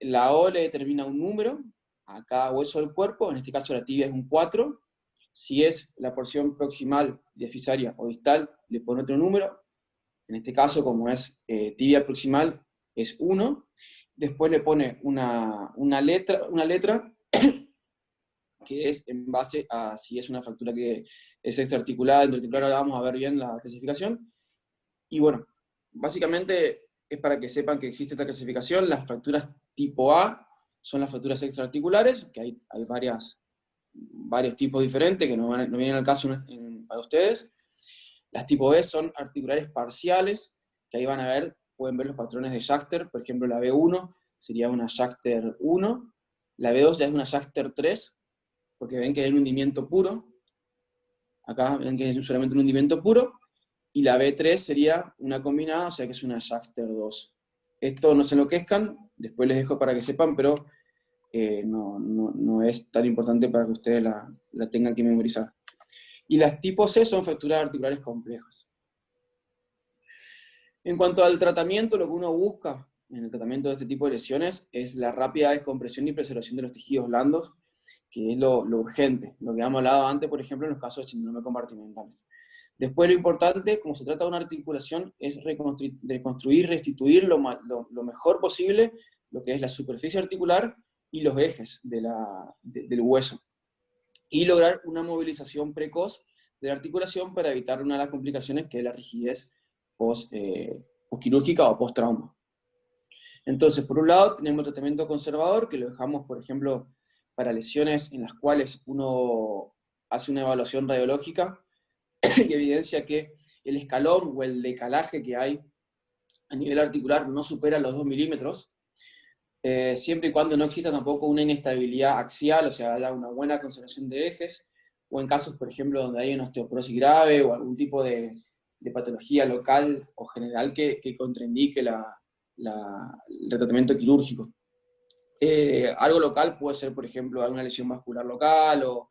La O le determina un número a cada hueso del cuerpo, en este caso la tibia es un 4, si es la porción proximal, diafisaria o distal, le pone otro número, en este caso como es tibia proximal es 1, después le pone una letra que es en base a si es una fractura que es extraarticular, intraarticular, ahora vamos a ver bien la clasificación. Y bueno, básicamente es para que sepan que existe esta clasificación. Las fracturas tipo A son las fracturas extraarticulares, que hay varios tipos diferentes que no vienen al caso para ustedes. Las tipo B son articulares parciales, que ahí van a ver, pueden ver los patrones de Schachter. Por ejemplo, la B1 sería una Schachter 1, la B2 ya es una Schachter 3, porque ven que es un hundimiento puro, acá ven que es solamente un hundimiento puro, y la B3 sería una combinada, o sea que es una Schachter 2. Esto no se enloquezcan, después les dejo para que sepan, pero no es tan importante para que ustedes la tengan que memorizar. Y las tipo C son fracturas articulares complejas. En cuanto al tratamiento, lo que uno busca en el tratamiento de este tipo de lesiones es la rápida descompresión y preservación de los tejidos blandos, que es lo urgente, lo que hemos hablado antes, por ejemplo, en los casos de síndrome compartimentales. Después lo importante, como se trata de una articulación, es reconstruir, restituir lo mejor posible lo que es la superficie articular y los ejes del hueso. Y lograr una movilización precoz de la articulación para evitar una de las complicaciones que es la rigidez postquirúrgica o post-trauma. Entonces, por un lado, tenemos el tratamiento conservador, que lo dejamos, por ejemplo, para lesiones en las cuales uno hace una evaluación radiológica y evidencia que el escalón o el decalaje que hay a nivel articular no supera los 2 milímetros, siempre y cuando no exista tampoco una inestabilidad axial, o sea, haya una buena conservación de ejes, o en casos, por ejemplo, donde hay una osteoporosis grave o algún tipo de patología local o general que contraindique el tratamiento quirúrgico. Algo local puede ser, por ejemplo, alguna lesión vascular local o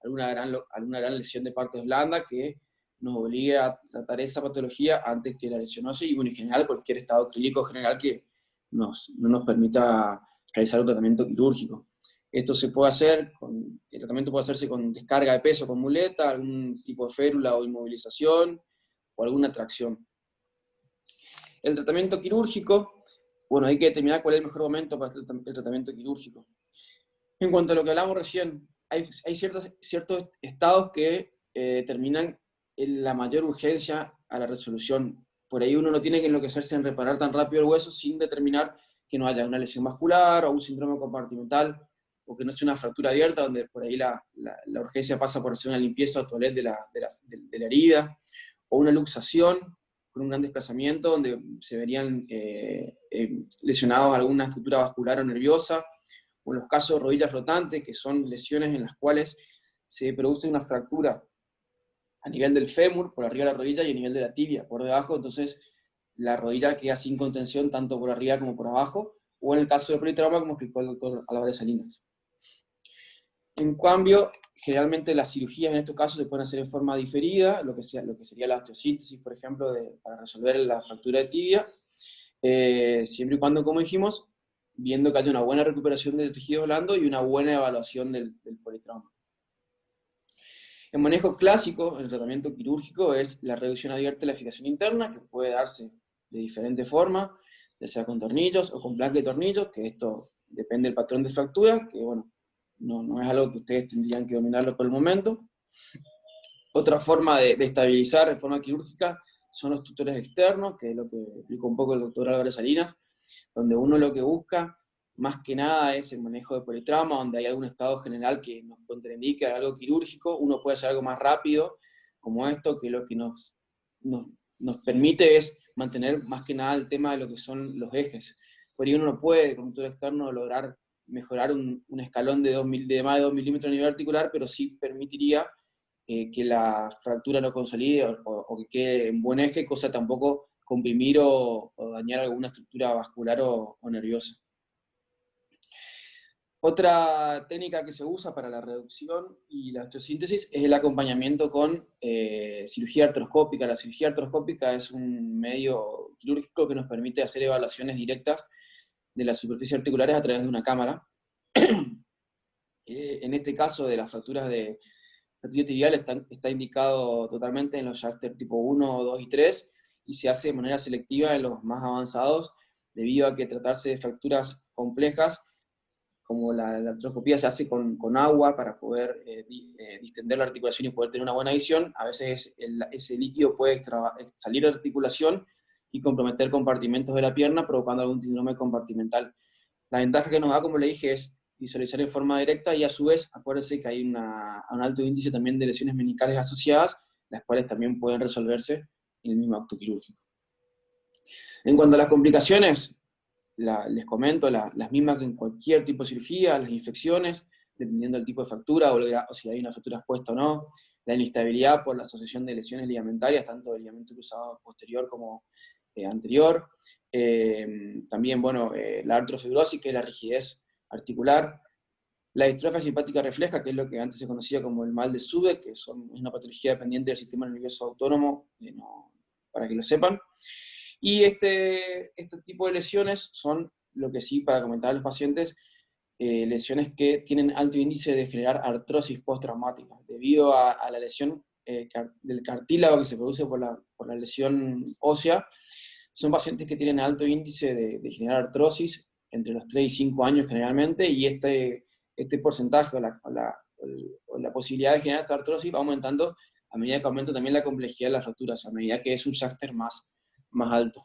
alguna gran lesión de partes blandas que nos obligue a tratar esa patología antes que la lesión ósea, y bueno, en general cualquier estado clínico general que no nos permita realizar un tratamiento quirúrgico. Esto se puede hacer, el tratamiento puede hacerse con descarga de peso con muleta, algún tipo de férula o inmovilización, o alguna tracción. El tratamiento quirúrgico, bueno, hay que determinar cuál es el mejor momento para el tratamiento quirúrgico. En cuanto a lo que hablamos recién, hay ciertos estados que determinan la mayor urgencia a la resolución. Por ahí uno no tiene que enloquecerse en reparar tan rápido el hueso sin determinar que no haya una lesión vascular o un síndrome compartimental, o que no sea una fractura abierta, donde por ahí la urgencia pasa por hacer una limpieza o toilet de la herida, o una luxación con un gran desplazamiento, donde se verían lesionados alguna estructura vascular o nerviosa, o en los casos de rodilla flotante, que son lesiones en las cuales se produce una fractura a nivel del fémur, por arriba de la rodilla, y a nivel de la tibia, por debajo, entonces la rodilla queda sin contención tanto por arriba como por abajo, o en el caso de politrauma, como explicó el doctor Álvarez Salinas. En cambio, generalmente las cirugías en estos casos se pueden hacer en forma diferida, lo que sería la osteosíntesis, por ejemplo, para resolver la fractura de tibia, siempre y cuando, como dijimos, viendo que haya una buena recuperación del tejido blando y una buena evaluación del politrauma. El manejo clásico, el tratamiento quirúrgico, es la reducción abierta de la fijación interna, que puede darse de diferentes formas, ya sea con tornillos o con placa de tornillos, que esto depende del patrón de fractura, que bueno, no es algo que ustedes tendrían que dominarlo por el momento. Otra forma de estabilizar en forma quirúrgica son los tutores externos, que es lo que explicó un poco el doctor Álvarez Salinas, donde uno lo que busca más que nada es el manejo de politrauma, donde hay algún estado general que nos contraindique algo quirúrgico. Uno puede hacer algo más rápido, como esto, que lo que nos permite es mantener más que nada el tema de lo que son los ejes. Por ahí uno no puede, con un tutor externo, lograr mejorar un escalón de más de 2 milímetros a nivel articular, pero sí permitiría que la fractura no consolide o que quede en buen eje, cosa tampoco comprimir o dañar alguna estructura vascular o nerviosa. Otra técnica que se usa para la reducción y la osteosíntesis es el acompañamiento con cirugía artroscópica. La cirugía artroscópica es un medio quirúrgico que nos permite hacer evaluaciones directas de las superficies articulares a través de una cámara. En este caso de las fracturas de fractura tibial está indicado totalmente en los Schachter tipo 1, 2 y 3, y se hace de manera selectiva en los más avanzados, debido a que tratarse de fracturas complejas, como la artroscopía se hace con agua para poder distender la articulación y poder tener una buena visión. A veces ese líquido puede salir de la articulación y comprometer compartimentos de la pierna, provocando algún síndrome compartimental. La ventaja que nos da, como le dije, es visualizar en forma directa, y a su vez, acuérdense que hay un alto índice también de lesiones meniscales asociadas, las cuales también pueden resolverse en el mismo acto quirúrgico. En cuanto a las complicaciones, les comento, las mismas que en cualquier tipo de cirugía, las infecciones, dependiendo del tipo de fractura o si hay una fractura expuesta o no, la inestabilidad por la asociación de lesiones ligamentarias, tanto del ligamento cruzado posterior como anterior, también, bueno, la artrofibrosis, que es la rigidez articular, la distrofia simpática refleja, que es lo que antes se conocía como el mal de Sudeck, que es una patología dependiente del sistema nervioso autónomo, para que lo sepan. Y este tipo de lesiones son, lo que sí, para comentar a los pacientes, lesiones que tienen alto índice de generar artrosis postraumática, debido a la lesión del cartílago que se produce por la lesión ósea. Son pacientes que tienen alto índice de generar artrosis, entre los 3 y 5 años generalmente, y este porcentaje o la posibilidad de generar esta artrosis va aumentando a medida que aumenta también la complejidad de las fracturas, a medida que es un Schachter más alto.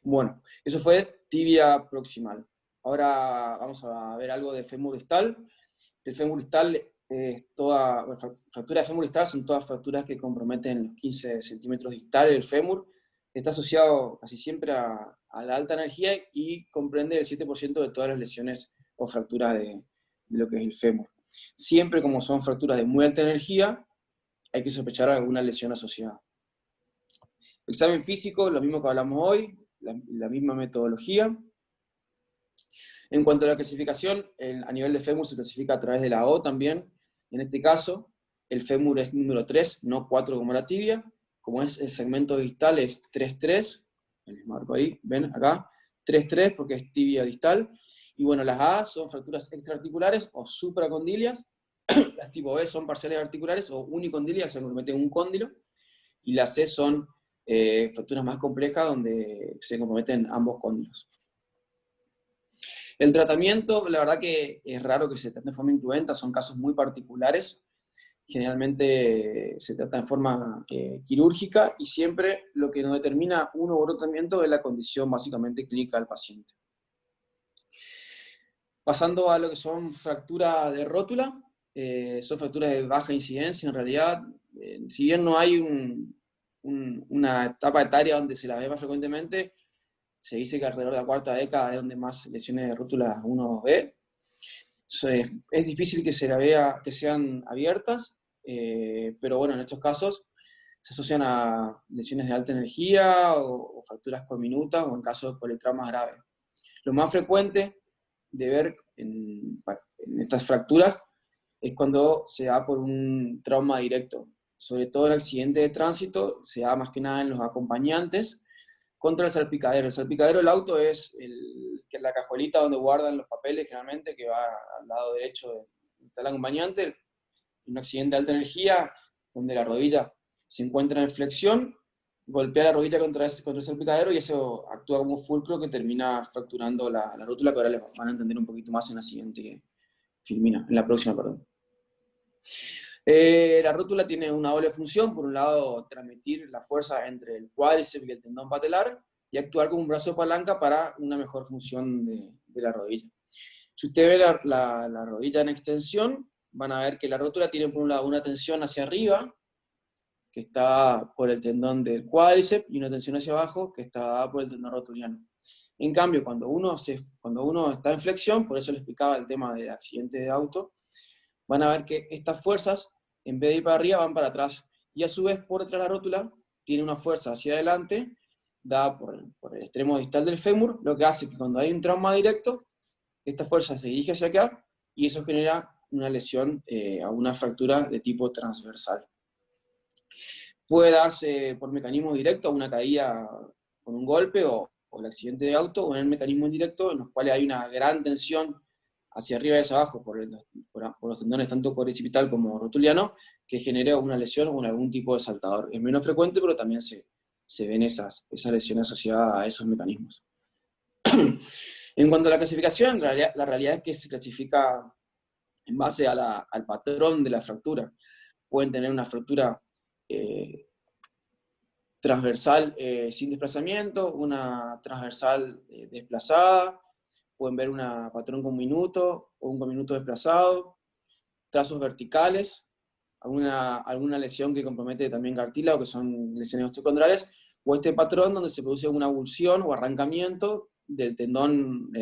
Bueno, eso fue tibia proximal. Ahora vamos a ver algo de fémur distal. El fémur distal fractura de fémur distal son todas fracturas que comprometen los 15 centímetros distales del fémur. Está asociado casi siempre a la alta energía y comprende el 7% de todas las lesiones o fracturas de lo que es el fémur. Siempre, como son fracturas de muy alta energía, hay que sospechar alguna lesión asociada. Examen físico, lo mismo que hablamos hoy, la misma metodología. En cuanto a la clasificación, a nivel de fémur se clasifica a través de la O también. En este caso, el fémur es número 3, no 4 como la tibia. Como es el segmento distal, es 3-3. Les marco ahí, ven acá, 3-3 porque es tibia distal. Y bueno, las A son fracturas extraarticulares o supracondilias. Las tipo B son parciales articulares o unicondilias, se compromete un cóndilo. Y las C son fracturas más complejas donde se comprometen ambos cóndilos. El tratamiento, la verdad que es raro que se trate de forma incruenta, son casos muy particulares. Generalmente se trata en forma quirúrgica, y siempre lo que nos determina uno u otro tratamiento es la condición básicamente clínica del paciente. Pasando a lo que son fracturas de rótula, son fracturas de baja incidencia en realidad. Si bien no hay una etapa etaria donde se la ve más frecuentemente, se dice que alrededor de la cuarta década es donde más lesiones de rótula uno ve. Es difícil que se la vea, que sean abiertas, pero bueno, en estos casos se asocian a lesiones de alta energía o fracturas comminutas o en casos de politraumas graves. Lo más frecuente de ver en estas fracturas es cuando se da por un trauma directo. Sobre todo en accidente de tránsito, se da más que nada en los acompañantes contra el salpicadero. El salpicadero del auto es la cajuelita donde guardan los papeles, generalmente, que va al lado derecho del acompañante. En un accidente de alta energía, donde la rodilla se encuentra en flexión, golpea la rodilla contra el salpicadero y eso actúa como fulcro que termina fracturando la rótula, que ahora les van a entender un poquito más en la siguiente filmina, en la próxima, perdón. La rótula tiene una doble función: por un lado, transmitir la fuerza entre el cuádriceps y el tendón patelar, y actuar como un brazo de palanca para una mejor función de la rodilla. Si usted ve la rodilla en extensión, van a ver que la rótula tiene por un lado una tensión hacia arriba, que está por el tendón del cuádriceps, y una tensión hacia abajo, que está por el tendón rotuliano. En cambio, cuando uno está en flexión, por eso les explicaba el tema del accidente de auto, van a ver que estas fuerzas, en vez de ir para arriba, van para atrás. Y a su vez, por detrás de la rótula, tiene una fuerza hacia adelante, dada por el extremo distal del fémur, lo que hace que cuando hay un trauma directo, esta fuerza se dirige hacia acá, y eso genera una lesión a una fractura de tipo transversal. Puede darse por mecanismo directo, una caída con un golpe, o el accidente de auto, o en el mecanismo indirecto, en los cuales hay una gran tensión hacia arriba y hacia abajo por los tendones tanto cuadricipital como rotuliano, que genera una lesión o algún tipo de saltador. Es menos frecuente, pero también se ven esas lesiones asociadas a esos mecanismos. En cuanto a la clasificación, la realidad es que se clasifica en base al patrón de la fractura. Pueden tener una fractura transversal sin desplazamiento, una transversal desplazada, pueden ver un patrón con minuto o un minuto desplazado, trazos verticales, alguna lesión que compromete también cartílago, que son lesiones osteocondrales, o este patrón donde se produce una avulsión o arrancamiento del tendón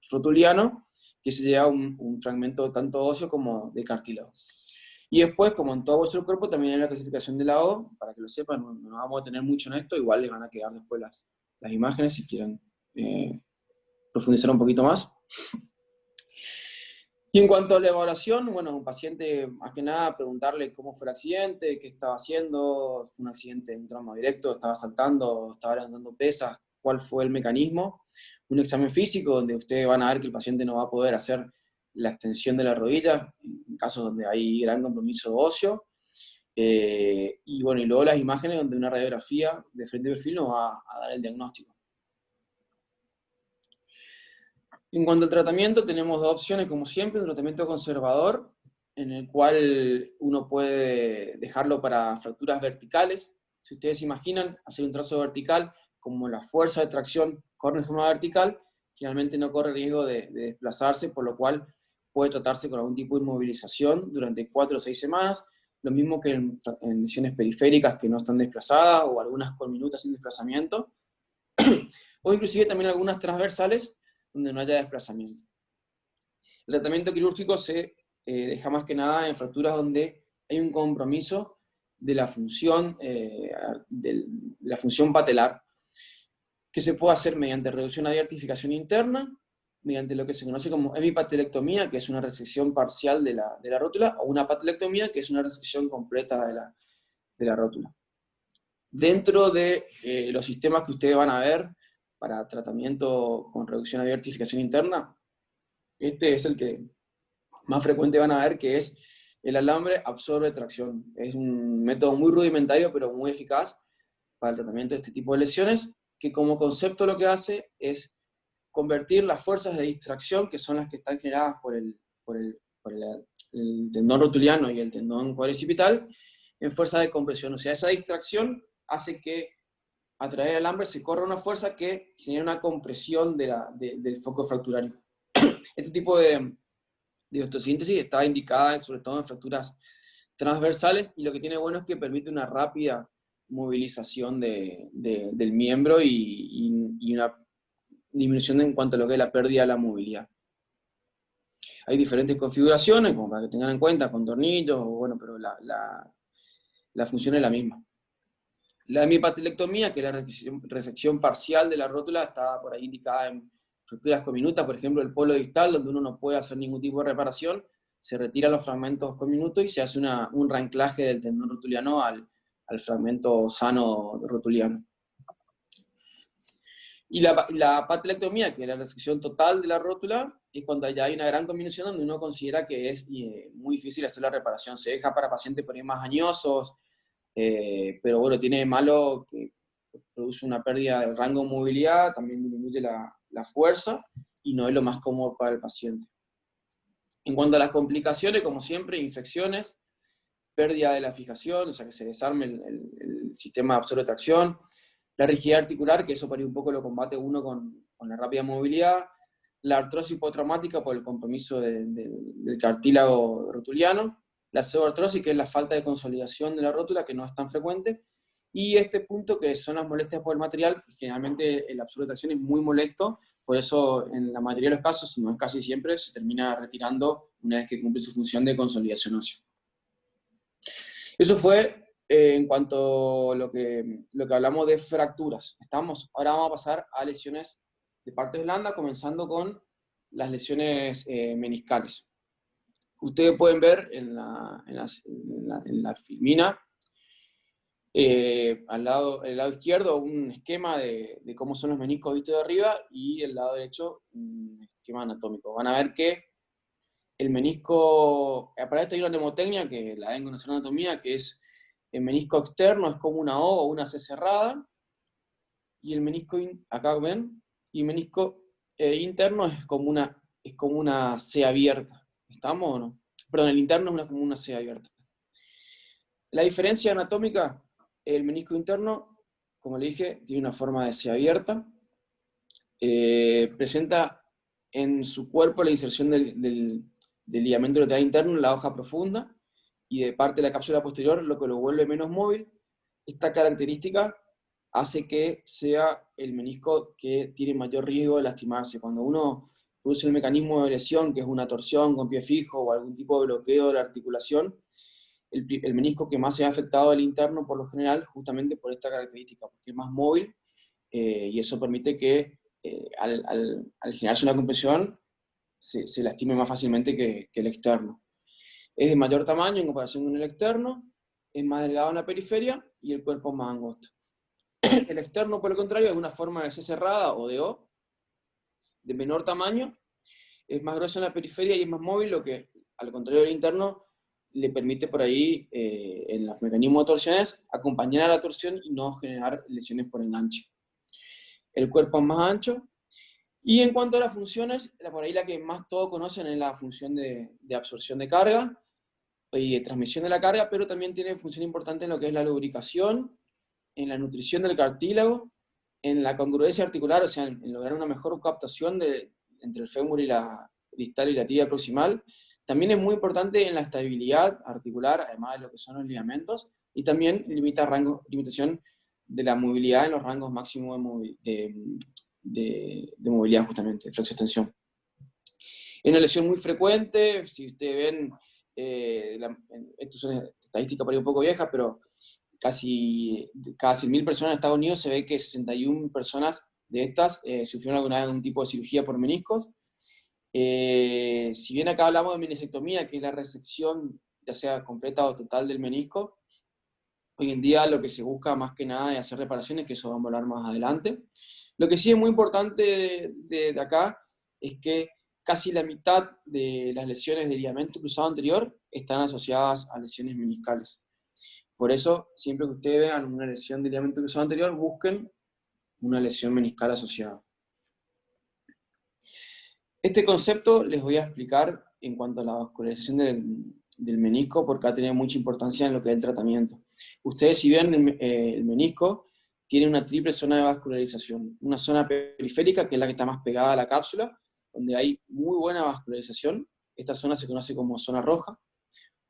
rotuliano, que se lleva un fragmento tanto óseo como de cartílago. Y después, como en todo vuestro cuerpo, también hay la clasificación de la O, para que lo sepan, no vamos a tener mucho en esto, igual les van a quedar después las imágenes si quieren profundizar un poquito más. Y en cuanto a la evaluación, bueno, un paciente, más que nada, preguntarle cómo fue el accidente, qué estaba haciendo, fue un accidente, un trauma directo, estaba saltando, estaba levantando pesas, cuál fue el mecanismo. Un examen físico donde ustedes van a ver que el paciente no va a poder hacer la extensión de la rodilla, en casos donde hay gran compromiso óseo. Y bueno, y luego las imágenes donde una radiografía de frente de perfil nos va a dar el diagnóstico. En cuanto al tratamiento, tenemos dos opciones, como siempre: un tratamiento conservador, en el cual uno puede dejarlo para fracturas verticales. Si ustedes se imaginan hacer un trazo vertical, como la fuerza de tracción corre en forma vertical, generalmente no corre riesgo de desplazarse, por lo cual puede tratarse con algún tipo de inmovilización durante 4 o 6 semanas, lo mismo que en lesiones periféricas que no están desplazadas, o algunas con minutas sin desplazamiento, o inclusive también algunas transversales, donde no haya desplazamiento. El tratamiento quirúrgico se deja más que nada en fracturas donde hay un compromiso de la función patelar, que se puede hacer mediante reducción a diartificación interna, mediante lo que se conoce como hemipatelectomía, que es una resección parcial de la rótula, o una patelectomía, que es una resección completa de la rótula. Dentro de los sistemas que ustedes van a ver para tratamiento con reducción a diartificación interna, este es el que más frecuente van a ver, que es el alambre absorbe tracción. Es un método muy rudimentario, pero muy eficaz para el tratamiento de este tipo de lesiones, que como concepto lo que hace es convertir las fuerzas de distracción, que son las que están generadas por el tendón rotuliano y el tendón cuadricipital, en fuerza de compresión. O sea, esa distracción hace que a través del alambre se corra una fuerza que genera una compresión del foco fracturario. Este tipo de osteosíntesis está indicada sobre todo en fracturas transversales, y lo que tiene bueno es que permite una rápida movilización del miembro y una disminución en cuanto a lo que es la pérdida de la movilidad. Hay diferentes configuraciones, como para que tengan en cuenta, con tornillos, bueno, pero la función es la misma. La hemipatelectomía, que es la resección parcial de la rótula, está por ahí indicada en fracturas comminutas, por ejemplo, el polo distal, donde uno no puede hacer ningún tipo de reparación, se retiran los fragmentos comminutos y se hace un reanclaje del tendón rotuliano al fragmento sano rotuliano. Y la patelectomía, que es la resección total de la rótula, es cuando ya hay una gran combinación donde uno considera que es muy difícil hacer la reparación. Se deja para pacientes por ahí más añosos, pero bueno, tiene de malo que produce una pérdida del rango de movilidad, también disminuye la fuerza, y no es lo más cómodo para el paciente. En cuanto a las complicaciones, como siempre, infecciones, pérdida de la fijación, o sea que se desarme el sistema de absorbe tracción, la rigidez articular, que eso por ahí un poco lo combate uno con la rápida movilidad, la artrosis postraumática por el compromiso del cartílago rotuliano, la pseudoartrosis, que es la falta de consolidación de la rótula, que no es tan frecuente, y este punto que son las molestias por el material, que generalmente el absorbe tracción es muy molesto, por eso en la mayoría de los casos, si no es casi siempre, se termina retirando una vez que cumple su función de consolidación ósea. Eso fue en cuanto a lo que hablamos de fracturas. Ahora vamos a pasar a lesiones de partes blandas, comenzando con las lesiones meniscales. Ustedes pueden ver en la filmina, el lado izquierdo, un esquema de cómo son los meniscos vistos de arriba, y el lado derecho, un esquema anatómico. Van a ver que el menisco, para esto hay una mnemotecnia que la deben conocer en anatomía, que es el menisco externo es como una O o una C cerrada, y el menisco, acá ven, y el menisco interno es como una C abierta. ¿Estamos o no? Perdón, el interno es como una C abierta. La diferencia anatómica, el menisco interno, como le dije, tiene una forma de C abierta, presenta en su cuerpo la inserción del ligamento lateral interno en la hoja profunda, y de parte de la cápsula posterior, lo que lo vuelve menos móvil. Esta característica hace que sea el menisco que tiene mayor riesgo de lastimarse. Cuando uno produce el mecanismo de lesión, que es una torsión con pie fijo o algún tipo de bloqueo de la articulación, el menisco que más se ha afectado al interno por lo general, justamente por esta característica, porque es más móvil, y eso permite que al generarse una compresión se lastime más fácilmente que el externo. Es de mayor tamaño en comparación con el externo, es más delgado en la periferia y el cuerpo es más angosto. El externo, por el contrario, es una forma de C cerrada o de O, de menor tamaño, es más grueso en la periferia y es más móvil, lo que, al contrario del interno, le permite por ahí, en los mecanismos de torsiones, acompañar a la torsión y no generar lesiones por enganche. El cuerpo es más ancho. Y en cuanto a las funciones, por ahí la que más todos conocen es la función de absorción de carga y de transmisión de la carga, pero también tiene función importante en lo que es la lubricación, en la nutrición del cartílago, en la congruencia articular, o sea, en lograr una mejor captación entre el fémur y la distal y la tibia proximal. También es muy importante en la estabilidad articular, además de lo que son los ligamentos, y también limitación de la movilidad en los rangos máximos de movilidad, justamente, flexo-extensión. Es una lesión muy frecuente. Si ustedes ven, esto es una estadística por ahí un poco vieja, pero casi cada 100.000 personas en Estados Unidos se ve que 61 personas de estas sufrieron alguna vez algún tipo de cirugía por meniscos. Si bien acá hablamos de meniscectomía, que es la resección ya sea completa o total del menisco, hoy en día lo que se busca más que nada es hacer reparaciones, que eso vamos a hablar más adelante. Lo que sí es muy importante de acá es que casi la mitad de las lesiones de ligamento cruzado anterior están asociadas a lesiones meniscales. Por eso, siempre que ustedes vean una lesión de ligamento cruzado anterior, busquen una lesión meniscal asociada. Este concepto les voy a explicar en cuanto a la vascularización del menisco, porque va a tener mucha importancia en lo que es el tratamiento. Ustedes, si ven el menisco, tiene una triple zona de vascularización. Una zona periférica, que es la que está más pegada a la cápsula, donde hay muy buena vascularización. Esta zona se conoce como zona roja.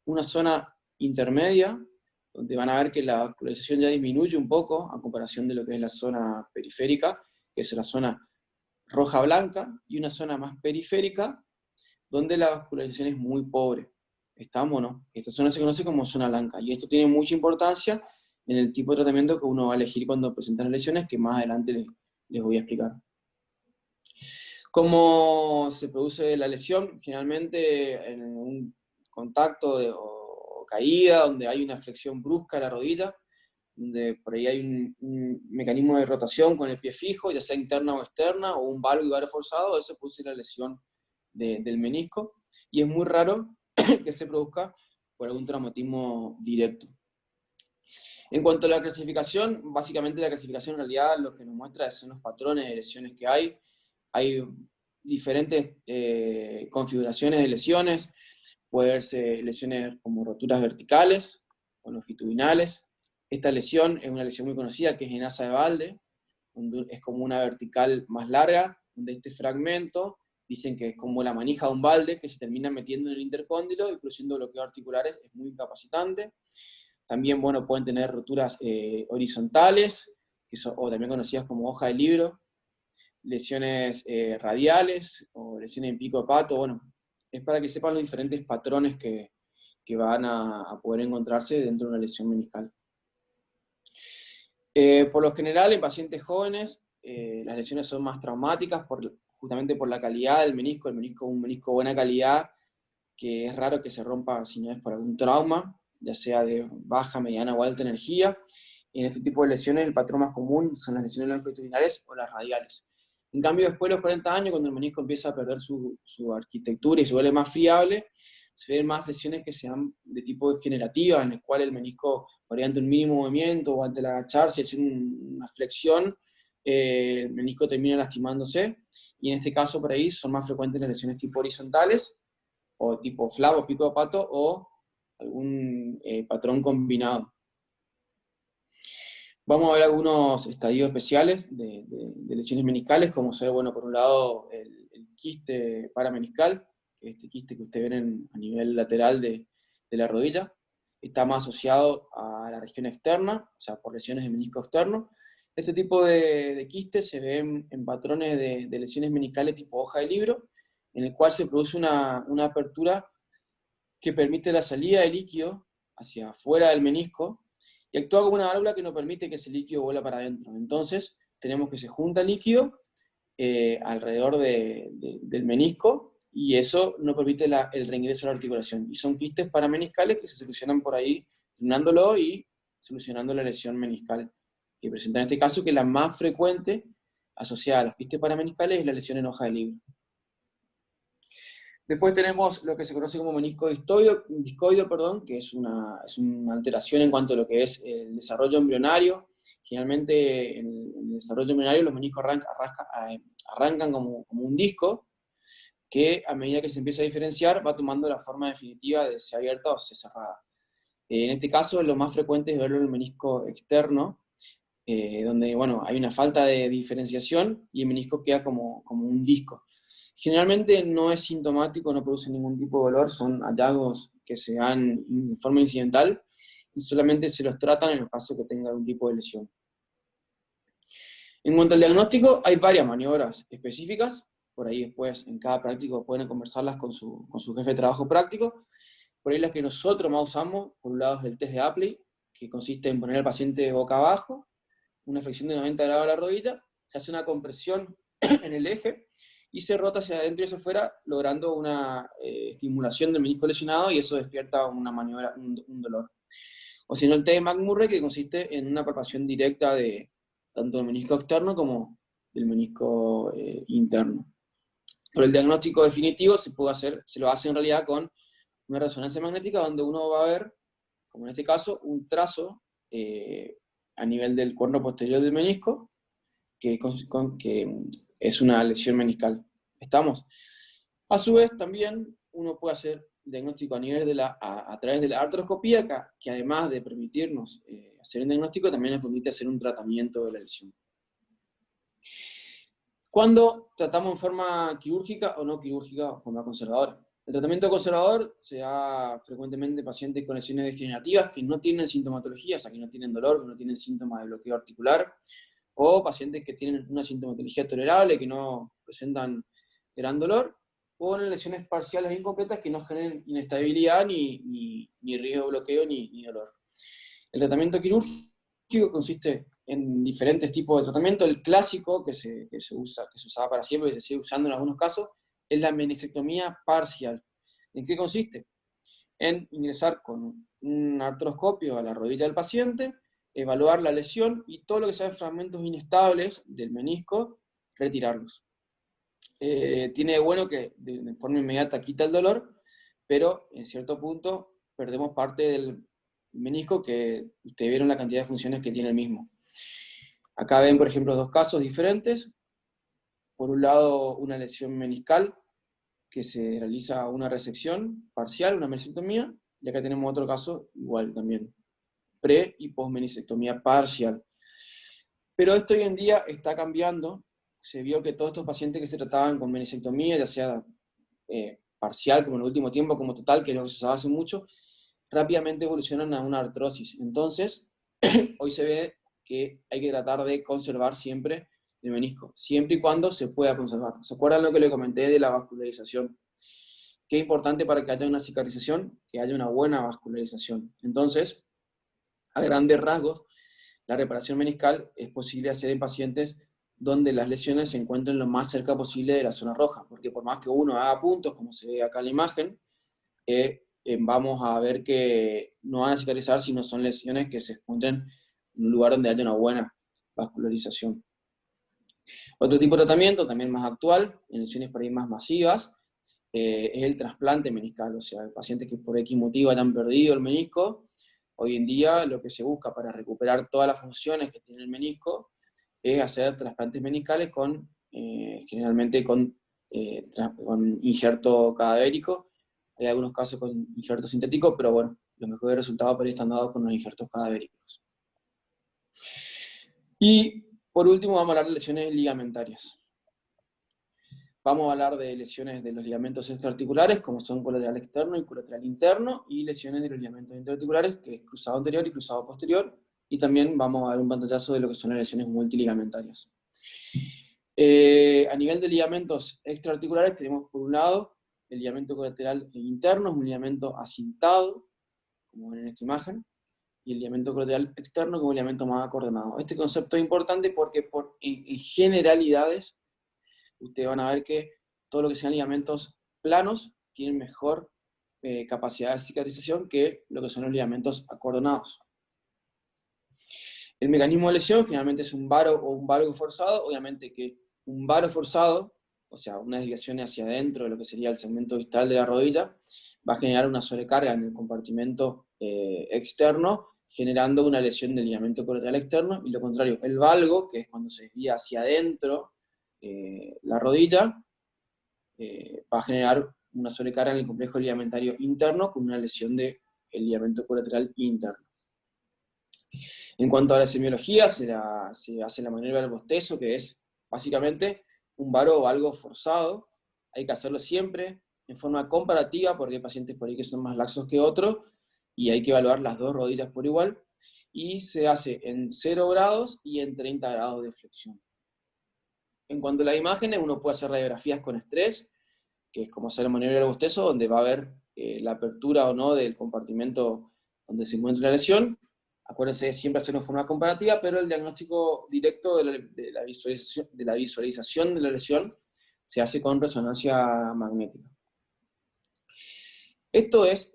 Una zona intermedia, donde van a ver que la vascularización ya disminuye un poco a comparación de lo que es la zona periférica, que es la zona roja-blanca, y una zona más periférica, donde la vascularización es muy pobre. ¿Estamos o no? Esta zona se conoce como zona blanca, y esto tiene mucha importancia en el tipo de tratamiento que uno va a elegir cuando presenta las lesiones, que más adelante les voy a explicar. ¿Cómo se produce la lesión? Generalmente en un contacto o caída, donde hay una flexión brusca de la rodilla, donde por ahí hay un mecanismo de rotación con el pie fijo, ya sea interna o externa, o un valgo forzado, eso produce la lesión del menisco, y es muy raro que se produzca por algún traumatismo directo. En cuanto a la clasificación, básicamente la clasificación en realidad lo que nos muestra son los patrones de lesiones que hay. Hay diferentes configuraciones de lesiones, puede verse lesiones como roturas verticales o longitudinales. Esta lesión es una lesión muy conocida que es en asa de balde, donde es como una vertical más larga, donde este fragmento dicen que es como la manija de un balde que se termina metiendo en el intercóndilo y produciendo bloqueos articulares, es muy incapacitante. También, bueno, pueden tener roturas horizontales, o también conocidas como hoja de libro, lesiones radiales o lesiones en pico de pato. Bueno, es para que sepan los diferentes patrones que van a poder encontrarse dentro de una lesión meniscal. Por lo general, en pacientes jóvenes, las lesiones son más traumáticas justamente por la calidad del menisco. El menisco es un menisco de buena calidad, que es raro que se rompa si no es por algún trauma, ya sea de baja, mediana o alta energía. En este tipo de lesiones el patrón más común son las lesiones longitudinales o las radiales. En cambio, después de los 40 años, cuando el menisco empieza a perder su arquitectura y se vuelve más friable, se ven más lesiones que sean de tipo degenerativa, en el cual el menisco, ante un mínimo movimiento o ante el agacharse y hacer una flexión, el menisco termina lastimándose, y en este caso por ahí son más frecuentes las lesiones tipo horizontales, o tipo flap o pico de pato, o algún patrón combinado. Vamos a ver algunos estadios especiales de lesiones meniscales, como ser, bueno, por un lado el quiste parameniscal, que es este quiste que ustedes ven a nivel lateral de la rodilla. Está más asociado a la región externa, o sea, por lesiones de menisco externo. Este tipo de quistes se ven en patrones de lesiones meniscales tipo hoja de libro, en el cual se produce una apertura que permite la salida de líquido hacia afuera del menisco, y actúa como una válvula que no permite que ese líquido vuela para adentro. Entonces, tenemos que se junta líquido alrededor del menisco, y eso no permite el reingreso a la articulación. Y son quistes parameniscales que se solucionan por ahí, drenándolo y solucionando la lesión meniscal que presenta en este caso, que la más frecuente asociada a los quistes parameniscales es la lesión en hoja de libro. Después tenemos lo que se conoce como menisco discoideo, que es una alteración en cuanto a lo que es el desarrollo embrionario. Generalmente en el desarrollo embrionario los meniscos arrancan como un disco, que a medida que se empieza a diferenciar va tomando la forma definitiva de C abierta o C cerrada. En este caso lo más frecuente es verlo en el menisco externo, donde, bueno, hay una falta de diferenciación y el menisco queda como un disco. Generalmente no es sintomático, no produce ningún tipo de dolor, son hallazgos que se dan de forma incidental y solamente se los tratan en los casos que tengan algún tipo de lesión. En cuanto al diagnóstico, hay varias maniobras específicas, por ahí después en cada práctico pueden conversarlas con su jefe de trabajo práctico. Por ahí las que nosotros más usamos, por un lado es el test de Apley, que consiste en poner al paciente boca abajo, una flexión de 90 grados de la rodilla, se hace una compresión en el eje, y se rota hacia adentro y hacia afuera, logrando una estimulación del menisco lesionado, y eso despierta una maniobra, un dolor. O si no, el test de McMurray, que consiste en una palpación directa de tanto del menisco externo como del menisco interno. Pero el diagnóstico definitivo se lo hace en realidad con una resonancia magnética, donde uno va a ver, como en este caso, un trazo a nivel del cuerno posterior del menisco, que es una lesión meniscal. ¿Estamos? A su vez, también uno puede hacer diagnóstico a través de la artroscopía, que además de permitirnos hacer un diagnóstico, también nos permite hacer un tratamiento de la lesión. ¿Cuándo tratamos en forma quirúrgica o no quirúrgica o forma conservadora? El tratamiento conservador se da frecuentemente en pacientes con lesiones degenerativas que no tienen sintomatología, o sea, que no tienen dolor, que no tienen síntomas de bloqueo articular, o pacientes que tienen una sintomatología tolerable, que no presentan gran dolor, o en lesiones parciales e incompletas que no generen inestabilidad, ni riesgo de bloqueo, ni dolor. El tratamiento quirúrgico consiste en diferentes tipos de tratamiento. El clásico que se usaba para siempre y se sigue usando en algunos casos es la meniscectomía parcial. ¿En qué consiste? En ingresar con un artroscopio a la rodilla del paciente, evaluar la lesión y todo lo que sean fragmentos inestables del menisco, retirarlos. Tiene de bueno que de forma inmediata quita el dolor, pero en cierto punto perdemos parte del menisco que ustedes vieron la cantidad de funciones que tiene el mismo. Acá ven, por ejemplo, dos casos diferentes. Por un lado, una lesión meniscal, que se realiza una resección parcial, una meniscectomía, y acá tenemos otro caso, igual también, pre- y post-meniscectomía parcial. Pero esto hoy en día está cambiando. Se vio que todos estos pacientes que se trataban con meniscectomía, ya sea parcial, como en el último tiempo, como total, que es lo que se usaba hace mucho, rápidamente evolucionan a una artrosis. Entonces, hoy se ve que hay que tratar de conservar siempre el menisco, siempre y cuando se pueda conservar. ¿Se acuerdan lo que le comenté de la vascularización? Qué importante para que haya una cicatrización, que haya una buena vascularización. Entonces, a grandes rasgos, la reparación meniscal es posible hacer en pacientes donde las lesiones se encuentren lo más cerca posible de la zona roja, porque por más que uno haga puntos, como se ve acá en la imagen, vamos a ver que no van a cicatrizar si no son lesiones que se encuentren en un lugar donde haya una buena vascularización. Otro tipo de tratamiento, también más actual, en lesiones por ahí más masivas, es el trasplante meniscal, o sea, pacientes que por X motivo hayan perdido el menisco. Hoy en día lo que se busca para recuperar todas las funciones que tiene el menisco es hacer trasplantes meniscales generalmente con injerto cadavérico. Hay algunos casos con injerto sintético, pero bueno, los mejores resultados por ahí están dados con los injertos cadavéricos. Y por último vamos a hablar de lesiones ligamentarias. Vamos a hablar de lesiones de los ligamentos extraarticulares, como son colateral externo y colateral interno, y lesiones de los ligamentos interarticulares, que es cruzado anterior y cruzado posterior, y también vamos a dar un pantallazo de lo que son las lesiones multiligamentarias. A nivel de ligamentos extraarticulares tenemos por un lado el ligamento colateral interno, es un ligamento acintado, como ven en esta imagen, y el ligamento colateral externo como el ligamento más acordonado. Este concepto es importante porque en generalidades ustedes van a ver que todo lo que sean ligamentos planos tienen mejor capacidad de cicatrización que lo que son los ligamentos acordonados. El mecanismo de lesión generalmente es un varo o un valgo forzado. Obviamente que un varo forzado, o sea, una desviación hacia adentro de lo que sería el segmento distal de la rodilla, va a generar una sobrecarga en el compartimento externo, generando una lesión del ligamento colateral externo, y lo contrario, el valgo, que es cuando se desvía hacia adentro la rodilla, va a generar una sobrecarga en el complejo ligamentario interno con una lesión del ligamento colateral interno. En cuanto a la semiología, se hace la maniobra del bostezo, que es básicamente un varo o valgo forzado. Hay que hacerlo siempre en forma comparativa, porque hay pacientes por ahí que son más laxos que otros, y hay que evaluar las dos rodillas por igual, y se hace en 0 grados y en 30 grados de flexión. En cuanto a las imágenes, uno puede hacer radiografías con estrés, que es como hacer la maniobra del bostezo, donde va a ver la apertura o no del compartimento donde se encuentra la lesión. Acuérdense siempre hacer una forma comparativa, pero el diagnóstico directo de la visualización de la lesión se hace con resonancia magnética. Esto es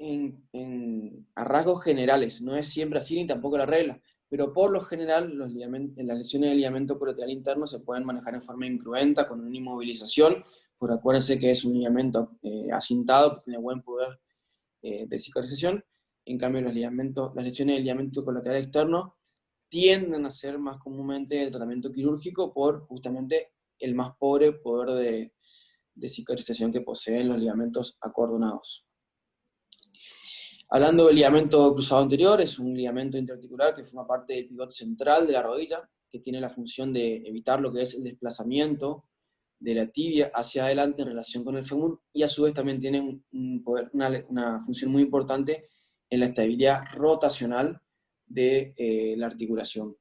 a rasgos generales, no es siempre así ni tampoco la regla, pero por lo general las lesiones del ligamento colateral interno se pueden manejar en forma incruenta, con una inmovilización, porque acuérdense que es un ligamento acintado, que tiene buen poder de cicatrización. En cambio, las lesiones del ligamento colateral externo tienden a ser más comúnmente el tratamiento quirúrgico por justamente el más pobre poder de cicatrización que poseen los ligamentos acordonados. Hablando del ligamento cruzado anterior, es un ligamento interarticular que forma parte del pivote central de la rodilla, que tiene la función de evitar lo que es el desplazamiento de la tibia hacia adelante en relación con el fémur, y a su vez también tiene una función muy importante en la estabilidad rotacional de la articulación.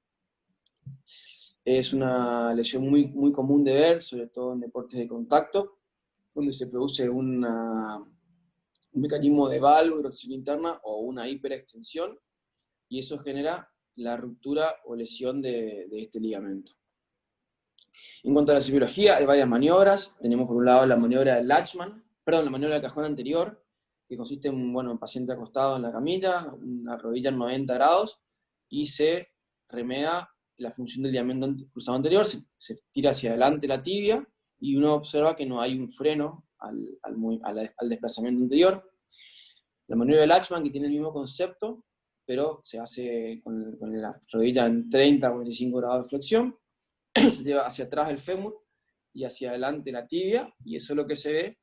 Es una lesión muy, muy común de ver, sobre todo en deportes de contacto, donde se produce un mecanismo de valgo y rotación interna o una hiperextensión, y eso genera la ruptura o lesión de este ligamento. En cuanto a la semiología, hay varias maniobras. Tenemos por un lado la maniobra del Latchman, la maniobra del cajón anterior, que consiste en, bueno, un paciente acostado en la camilla, una rodilla en 90 grados, y se remeda la función del ligamento cruzado anterior, se tira hacia adelante la tibia, y uno observa que no hay un freno al desplazamiento anterior. La maniobra del Latchman, que tiene el mismo concepto, pero se hace con la rodilla en 30 a 45 grados de flexión, se lleva hacia atrás el fémur y hacia adelante la tibia, y eso lo que se ve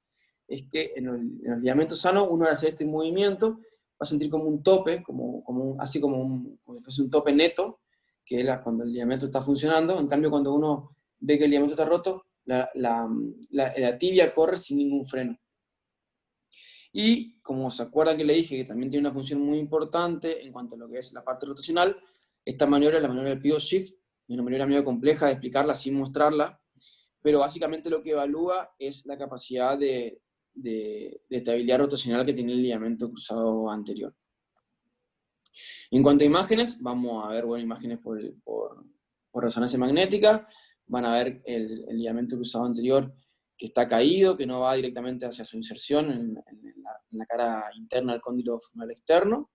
es que en los ligamentos sanos, uno al hacer este movimiento va a sentir como un tope, así como si fuese un tope neto, que es cuando el ligamento está funcionando. En cambio, cuando uno ve que el ligamento está roto, la tibia corre sin ningún freno. Y como se acuerdan que le dije que también tiene una función muy importante en cuanto a lo que es la parte rotacional, esta maniobra es la maniobra del pivot shift, es una maniobra medio compleja de explicarla sin mostrarla, pero básicamente lo que evalúa es la capacidad de estabilidad rotacional que tiene el ligamento cruzado anterior. En cuanto a imágenes, vamos a ver, bueno, imágenes por resonancia magnética. Van a ver el ligamento cruzado anterior que está caído, que no va directamente hacia su inserción en la cara interna del cóndilo femoral externo.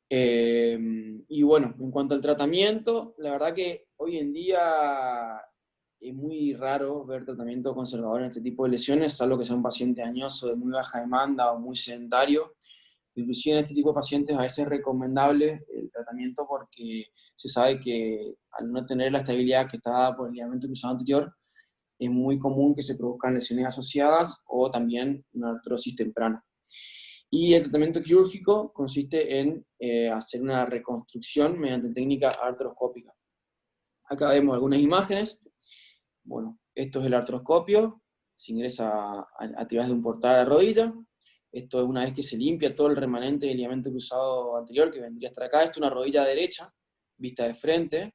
Y bueno, en cuanto al tratamiento, la verdad que hoy en día es muy raro ver tratamiento conservador en este tipo de lesiones, salvo que sea un paciente añoso de muy baja demanda o muy sedentario. Inclusive en este tipo de pacientes a veces es recomendable el tratamiento porque se sabe que al no tener la estabilidad que está dada por el ligamento cruzado anterior, es muy común que se produzcan lesiones asociadas o también una artrosis temprana. Y el tratamiento quirúrgico consiste en hacer una reconstrucción mediante técnica artroscópica. Acá vemos algunas imágenes. Bueno, esto es el artroscopio, se ingresa a través de un portal de rodilla. Esto es una vez que se limpia todo el remanente del ligamento cruzado anterior, que vendría a estar acá. Esto es una rodilla derecha, vista de frente.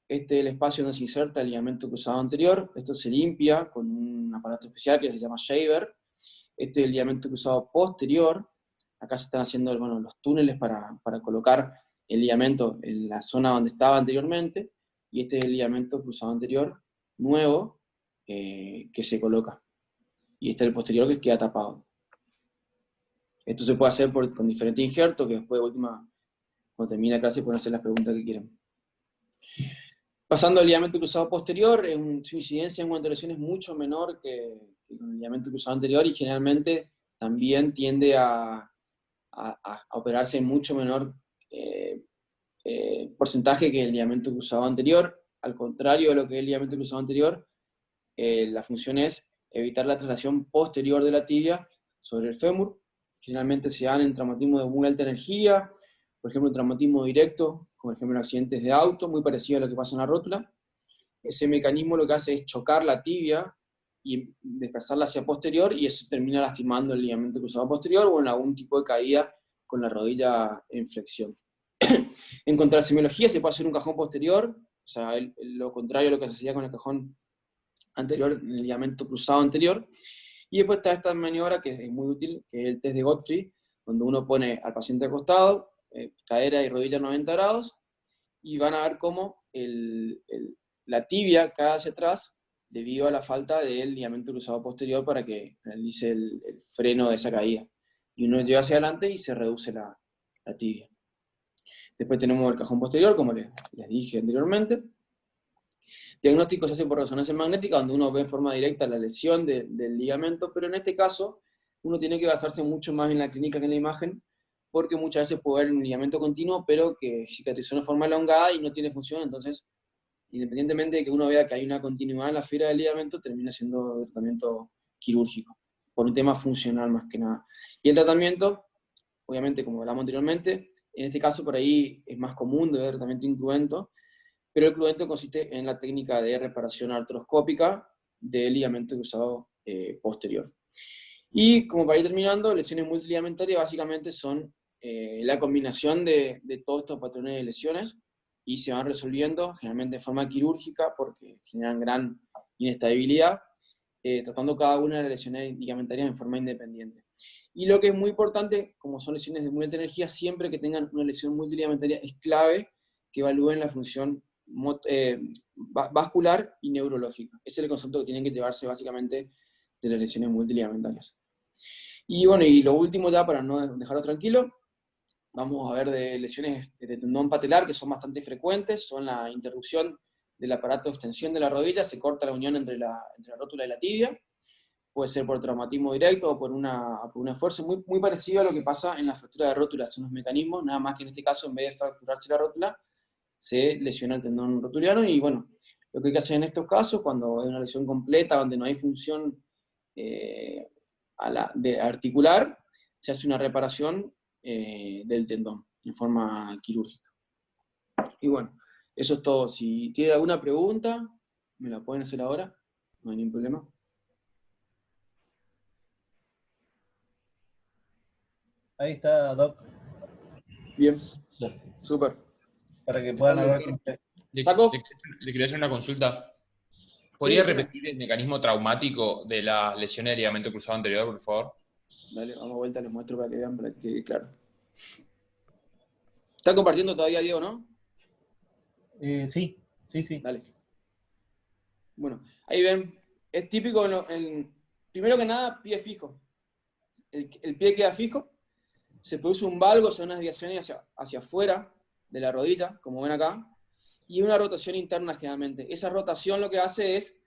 Este es el espacio donde se inserta el ligamento cruzado anterior. Esto se limpia con un aparato especial que se llama shaver. Este es el ligamento cruzado posterior. Acá se están haciendo, bueno, los túneles para colocar el ligamento en la zona donde estaba anteriormente. Y este es el ligamento cruzado anterior nuevo que se coloca. Y este es el posterior que queda tapado. Esto se puede hacer con diferentes injertos, que después, cuando termine la clase, pueden hacer las preguntas que quieran. Pasando al ligamento cruzado posterior, su incidencia en cuanto a lesiones es mucho menor que con el ligamento cruzado anterior, y generalmente también tiende a operarse en mucho menor porcentaje que el ligamento cruzado anterior. Al contrario de lo que es el ligamento cruzado anterior, la función es evitar la traslación posterior de la tibia sobre el fémur. Generalmente se dan en traumatismo de muy alta energía, por ejemplo, en traumatismo directo, como por ejemplo en accidentes de auto, muy parecido a lo que pasa en la rótula. Ese mecanismo lo que hace es chocar la tibia y desplazarla hacia posterior, y eso termina lastimando el ligamento cruzado posterior o en algún tipo de caída con la rodilla en flexión. En cuanto a la semiología, se puede hacer un cajón posterior, o sea, lo contrario a lo que se hacía con el cajón anterior, el ligamento cruzado anterior. Y después está esta maniobra que es muy útil, que es el test de Godfrey, donde uno pone al paciente acostado, cadera y rodilla 90 grados, y van a ver cómo la tibia cae hacia atrás debido a la falta del ligamento cruzado posterior para que realice el freno de esa caída. Y uno lleva hacia adelante y se reduce la tibia. Después tenemos el cajón posterior, como les dije anteriormente. Diagnóstico se hace por resonancia magnética, donde uno ve en forma directa la lesión del ligamento, pero en este caso uno tiene que basarse mucho más en la clínica que en la imagen, porque muchas veces puede haber un ligamento continuo, pero que cicatrizó de forma elongada y no tiene función. Entonces, independientemente de que uno vea que hay una continuidad en la fibra del ligamento, termina siendo tratamiento quirúrgico, por un tema funcional más que nada. Y el tratamiento, obviamente, como hablamos anteriormente, en este caso por ahí es más común de ver tratamiento incruento, pero el cruento consiste en la técnica de reparación artroscópica del ligamento cruzado posterior. Y como para ir terminando, lesiones multiligamentarias básicamente son la combinación de todos estos patrones de lesiones, y se van resolviendo generalmente de forma quirúrgica porque generan gran inestabilidad, tratando cada una de las lesiones ligamentarias en forma independiente. Y lo que es muy importante, como son lesiones de muy alta energía, siempre que tengan una lesión multiligamentaria, es clave que evalúen la función vascular y neurológica. Ese es el concepto que tienen que llevarse básicamente de las lesiones multiligamentarias. Y bueno, y lo último ya, para no dejarlo tranquilo, vamos a ver de lesiones de tendón patelar, que son bastante frecuentes, son la interrupción del aparato de extensión de la rodilla, se corta la unión entre la rótula y la tibia, puede ser por traumatismo directo o por un esfuerzo muy parecido a lo que pasa en la fractura de rótula, son los mecanismos, nada más que en este caso, en vez de fracturarse la rótula, se lesiona el tendón rotuliano, y bueno, lo que hay que hacer en estos casos, cuando hay una lesión completa, donde no hay función de articular, se hace una reparación del tendón, en forma quirúrgica. Y bueno, eso es todo. Si tienen alguna pregunta, me la pueden hacer ahora, no hay ningún problema. Ahí está, Doc, Bien, súper. para que puedan hablar con usted. ¿Taco? Le quería hacer una consulta. ¿Podría Sí, repetir el mecanismo traumático de las lesiones de ligamento cruzado anterior, por favor? Dale, vamos a vuelta, les muestro para que vean, para que quede claro. ¿Están compartiendo todavía, Diego, no? Sí. Dale. Bueno, ahí ven, es típico, primero que nada, pie fijo. El pie queda fijo, se produce un valgo, son unas desviaciones hacia afuera de la rodilla, como ven acá, y una rotación interna generalmente. Esa rotación lo que hace es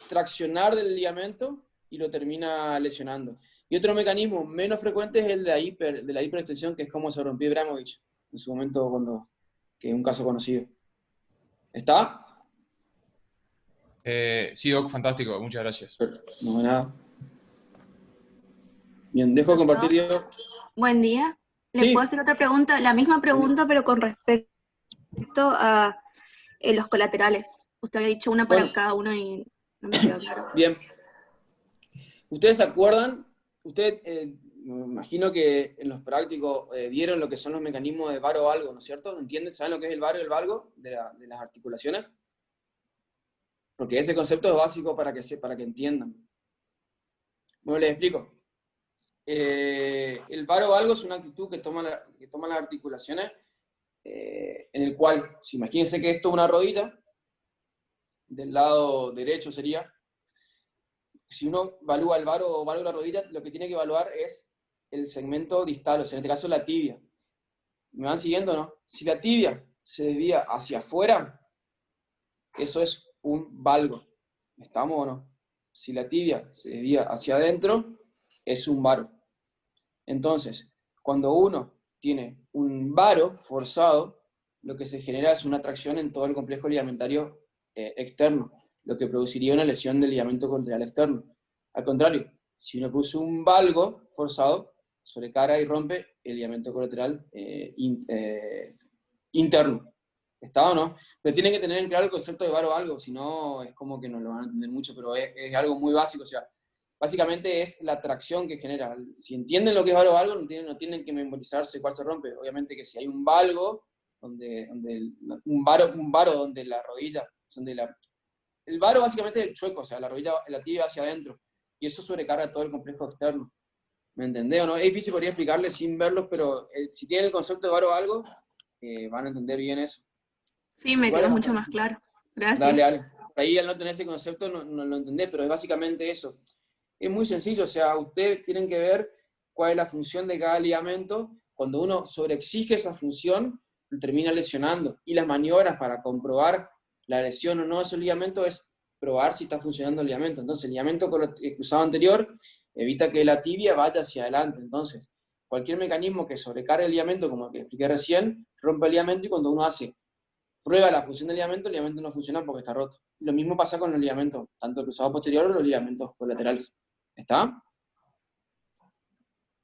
traccionar del ligamento y lo termina lesionando. Y otro mecanismo menos frecuente es el de la hiperextensión, que es como se rompió Ibrahimovic en su momento, que es un caso conocido. ¿Está? Sí, Doc, fantástico, muchas gracias. No, de nada. Bien, dejo de compartir, Diego. Buen día. ¿Le Sí. puedo hacer otra pregunta? La misma pregunta, pero con respecto a los colaterales. Usted había dicho una para cada uno y no me quedó claro. Bien. ¿Ustedes se acuerdan? Me imagino que en los prácticos vieron lo que son los mecanismos de varo-valgo, ¿no es cierto? ¿Entienden? ¿Saben lo que es el varo y el valgo de las articulaciones? Porque ese concepto es básico para que entiendan. Bueno, les explico. El varo-valgo es una actitud que toman las articulaciones, en el cual, si imagínense que esto es una rodilla, del lado derecho sería, si uno evalúa el varo o valgo de la rodilla, lo que tiene que evaluar es el segmento distal, o sea, en este caso la tibia. ¿Me van siguiendo o no? Si la tibia se desvía hacia afuera, eso es un valgo. ¿Estamos o no? Si la tibia se desvía hacia adentro, es un varo. Entonces, cuando uno tiene un varo forzado, lo que se genera es una tracción en todo el complejo ligamentario externo, lo que produciría una lesión del ligamento colateral externo. Al contrario, si uno produce un valgo forzado, sobrecarga y rompe el ligamento colateral interno. ¿Está o no? Pero tienen que tener en claro el concepto de varo-valgo, si no es como que no lo van a entender mucho, pero es algo muy básico. O sea, básicamente es la tracción que genera. Si entienden lo que es varo-valgo, no tienen que memorizarse cuál se rompe. Obviamente que si hay un valgo, un varo donde la rodilla, el varo básicamente es el chueco, o sea, la rodilla, la tibia hacia adentro, y eso sobrecarga todo el complejo externo. ¿Me entendés o no? Es difícil, podría explicarles sin verlos, pero si tienen el concepto de varo-valgo, van a entender bien eso. Sí, me quedó mucho más claro. Gracias. Dale. Ahí al no tener ese concepto no lo entendés, pero es básicamente eso. Es muy sencillo, o sea, ustedes tienen que ver cuál es la función de cada ligamento. Cuando uno sobreexige esa función, lo termina lesionando. Y las maniobras para comprobar la lesión o no de esos ligamentos es probar si está funcionando el ligamento. Entonces, el ligamento cruzado anterior evita que la tibia vaya hacia adelante. Entonces, cualquier mecanismo que sobrecargue el ligamento, como el que expliqué recién, rompe el ligamento, y cuando uno prueba la función del ligamento, el ligamento no funciona porque está roto. Lo mismo pasa con los ligamentos, tanto el cruzado posterior o los ligamentos colaterales. ¿Está?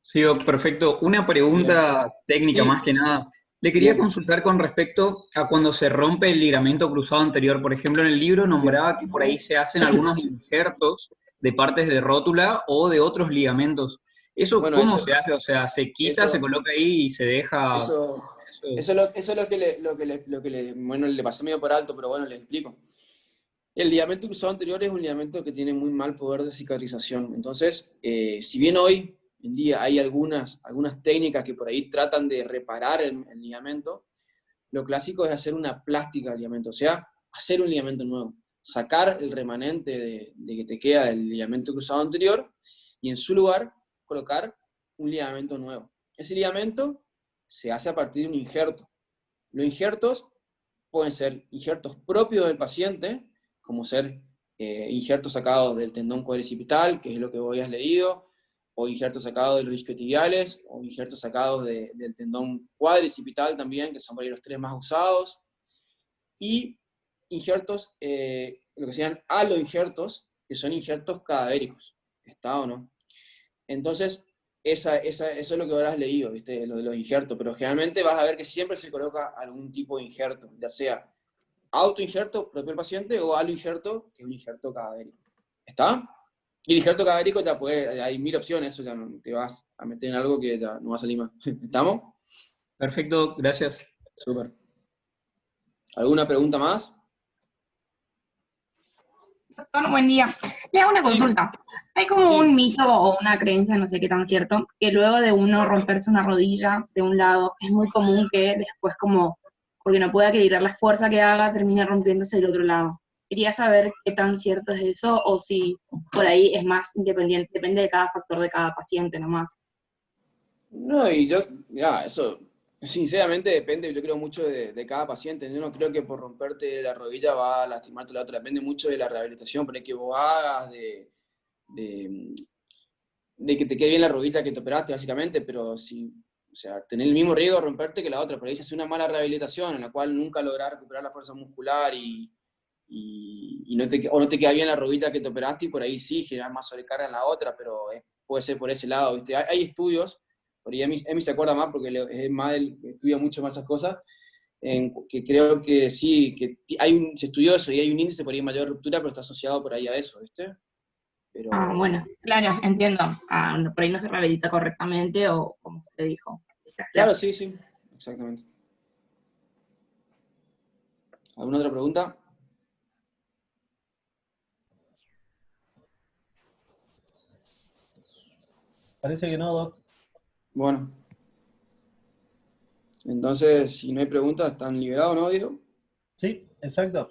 Sí, Doc, perfecto. Una pregunta técnica más que nada. Le quería consultar con respecto a cuando se rompe el ligamento cruzado anterior. Por ejemplo, en el libro nombraba que por ahí se hacen algunos injertos de partes de rótula o de otros ligamentos. ¿Eso cómo se hace? O sea, ¿se quita, se coloca ahí y se deja...? Eso es lo que le pasó medio por alto, pero bueno, les explico. El ligamento cruzado anterior es un ligamento que tiene muy mal poder de cicatrización. Entonces, si bien hoy en día hay algunas técnicas que por ahí tratan de reparar el ligamento, lo clásico es hacer una plástica del ligamento, o sea, hacer un ligamento nuevo, sacar el remanente de que te queda del ligamento cruzado anterior y en su lugar colocar un ligamento nuevo. Ese ligamento se hace a partir de un injerto. Los injertos pueden ser injertos propios del paciente, como ser injertos sacados del tendón cuadricipital, que es lo que vos habías leído, o injertos sacados de los isquiotibiales, o injertos sacados del tendón cuadricipital también, que son por ahí los 3 más usados, y injertos, lo que se llaman aloinjertos, que son injertos cadavéricos. ¿Está o no? Entonces, eso es lo que habrás leído, ¿viste? Lo de los injertos, pero generalmente vas a ver que siempre se coloca algún tipo de injerto, ya sea autoinjerto propio del paciente o aloinjerto, que es un injerto cadavérico. ¿Está? Y el injerto cadavérico ya hay 1000 opciones, eso ya no te vas a meter en algo que ya no va a salir más. ¿Estamos? Perfecto, gracias. Súper. ¿Alguna pregunta más? Doctor, buen día. Le hago una consulta. Hay como un mito o una creencia, no sé qué tan cierto, que luego de uno romperse una rodilla de un lado, es muy común que después como, porque no pueda equilibrar la fuerza que haga, termine rompiéndose del otro lado. Quería saber qué tan cierto es eso, o si por ahí es más independiente, depende de cada factor de cada paciente nomás. No, y eso sinceramente depende, yo creo mucho de cada paciente. Yo no creo que por romperte la rodilla va a lastimarte la otra, depende mucho de la rehabilitación, por ahí que vos hagas, de que te quede bien la rodilla que te operaste, básicamente, pero si, o sea, tener el mismo riesgo de romperte que la otra, por ahí se hace una mala rehabilitación en la cual nunca lográs recuperar la fuerza muscular y no te queda bien la rodilla que te operaste, y por ahí sí, generas más sobrecarga en la otra, pero puede ser por ese lado, ¿viste? Hay estudios, por ahí Emi se acuerda más porque es más, él estudia mucho más esas cosas, que creo que sí, que se estudió eso y hay un índice por ahí de mayor ruptura, pero está asociado por ahí a eso, ¿viste? Pero, Bueno, claro, entiendo. Por ahí no se rehabilita correctamente o como usted dijo. claro, sí, exactamente. ¿Alguna otra pregunta? Parece que no, Doc. Bueno. Entonces, si no hay preguntas, ¿están liberados, no, Diego? Sí, exacto.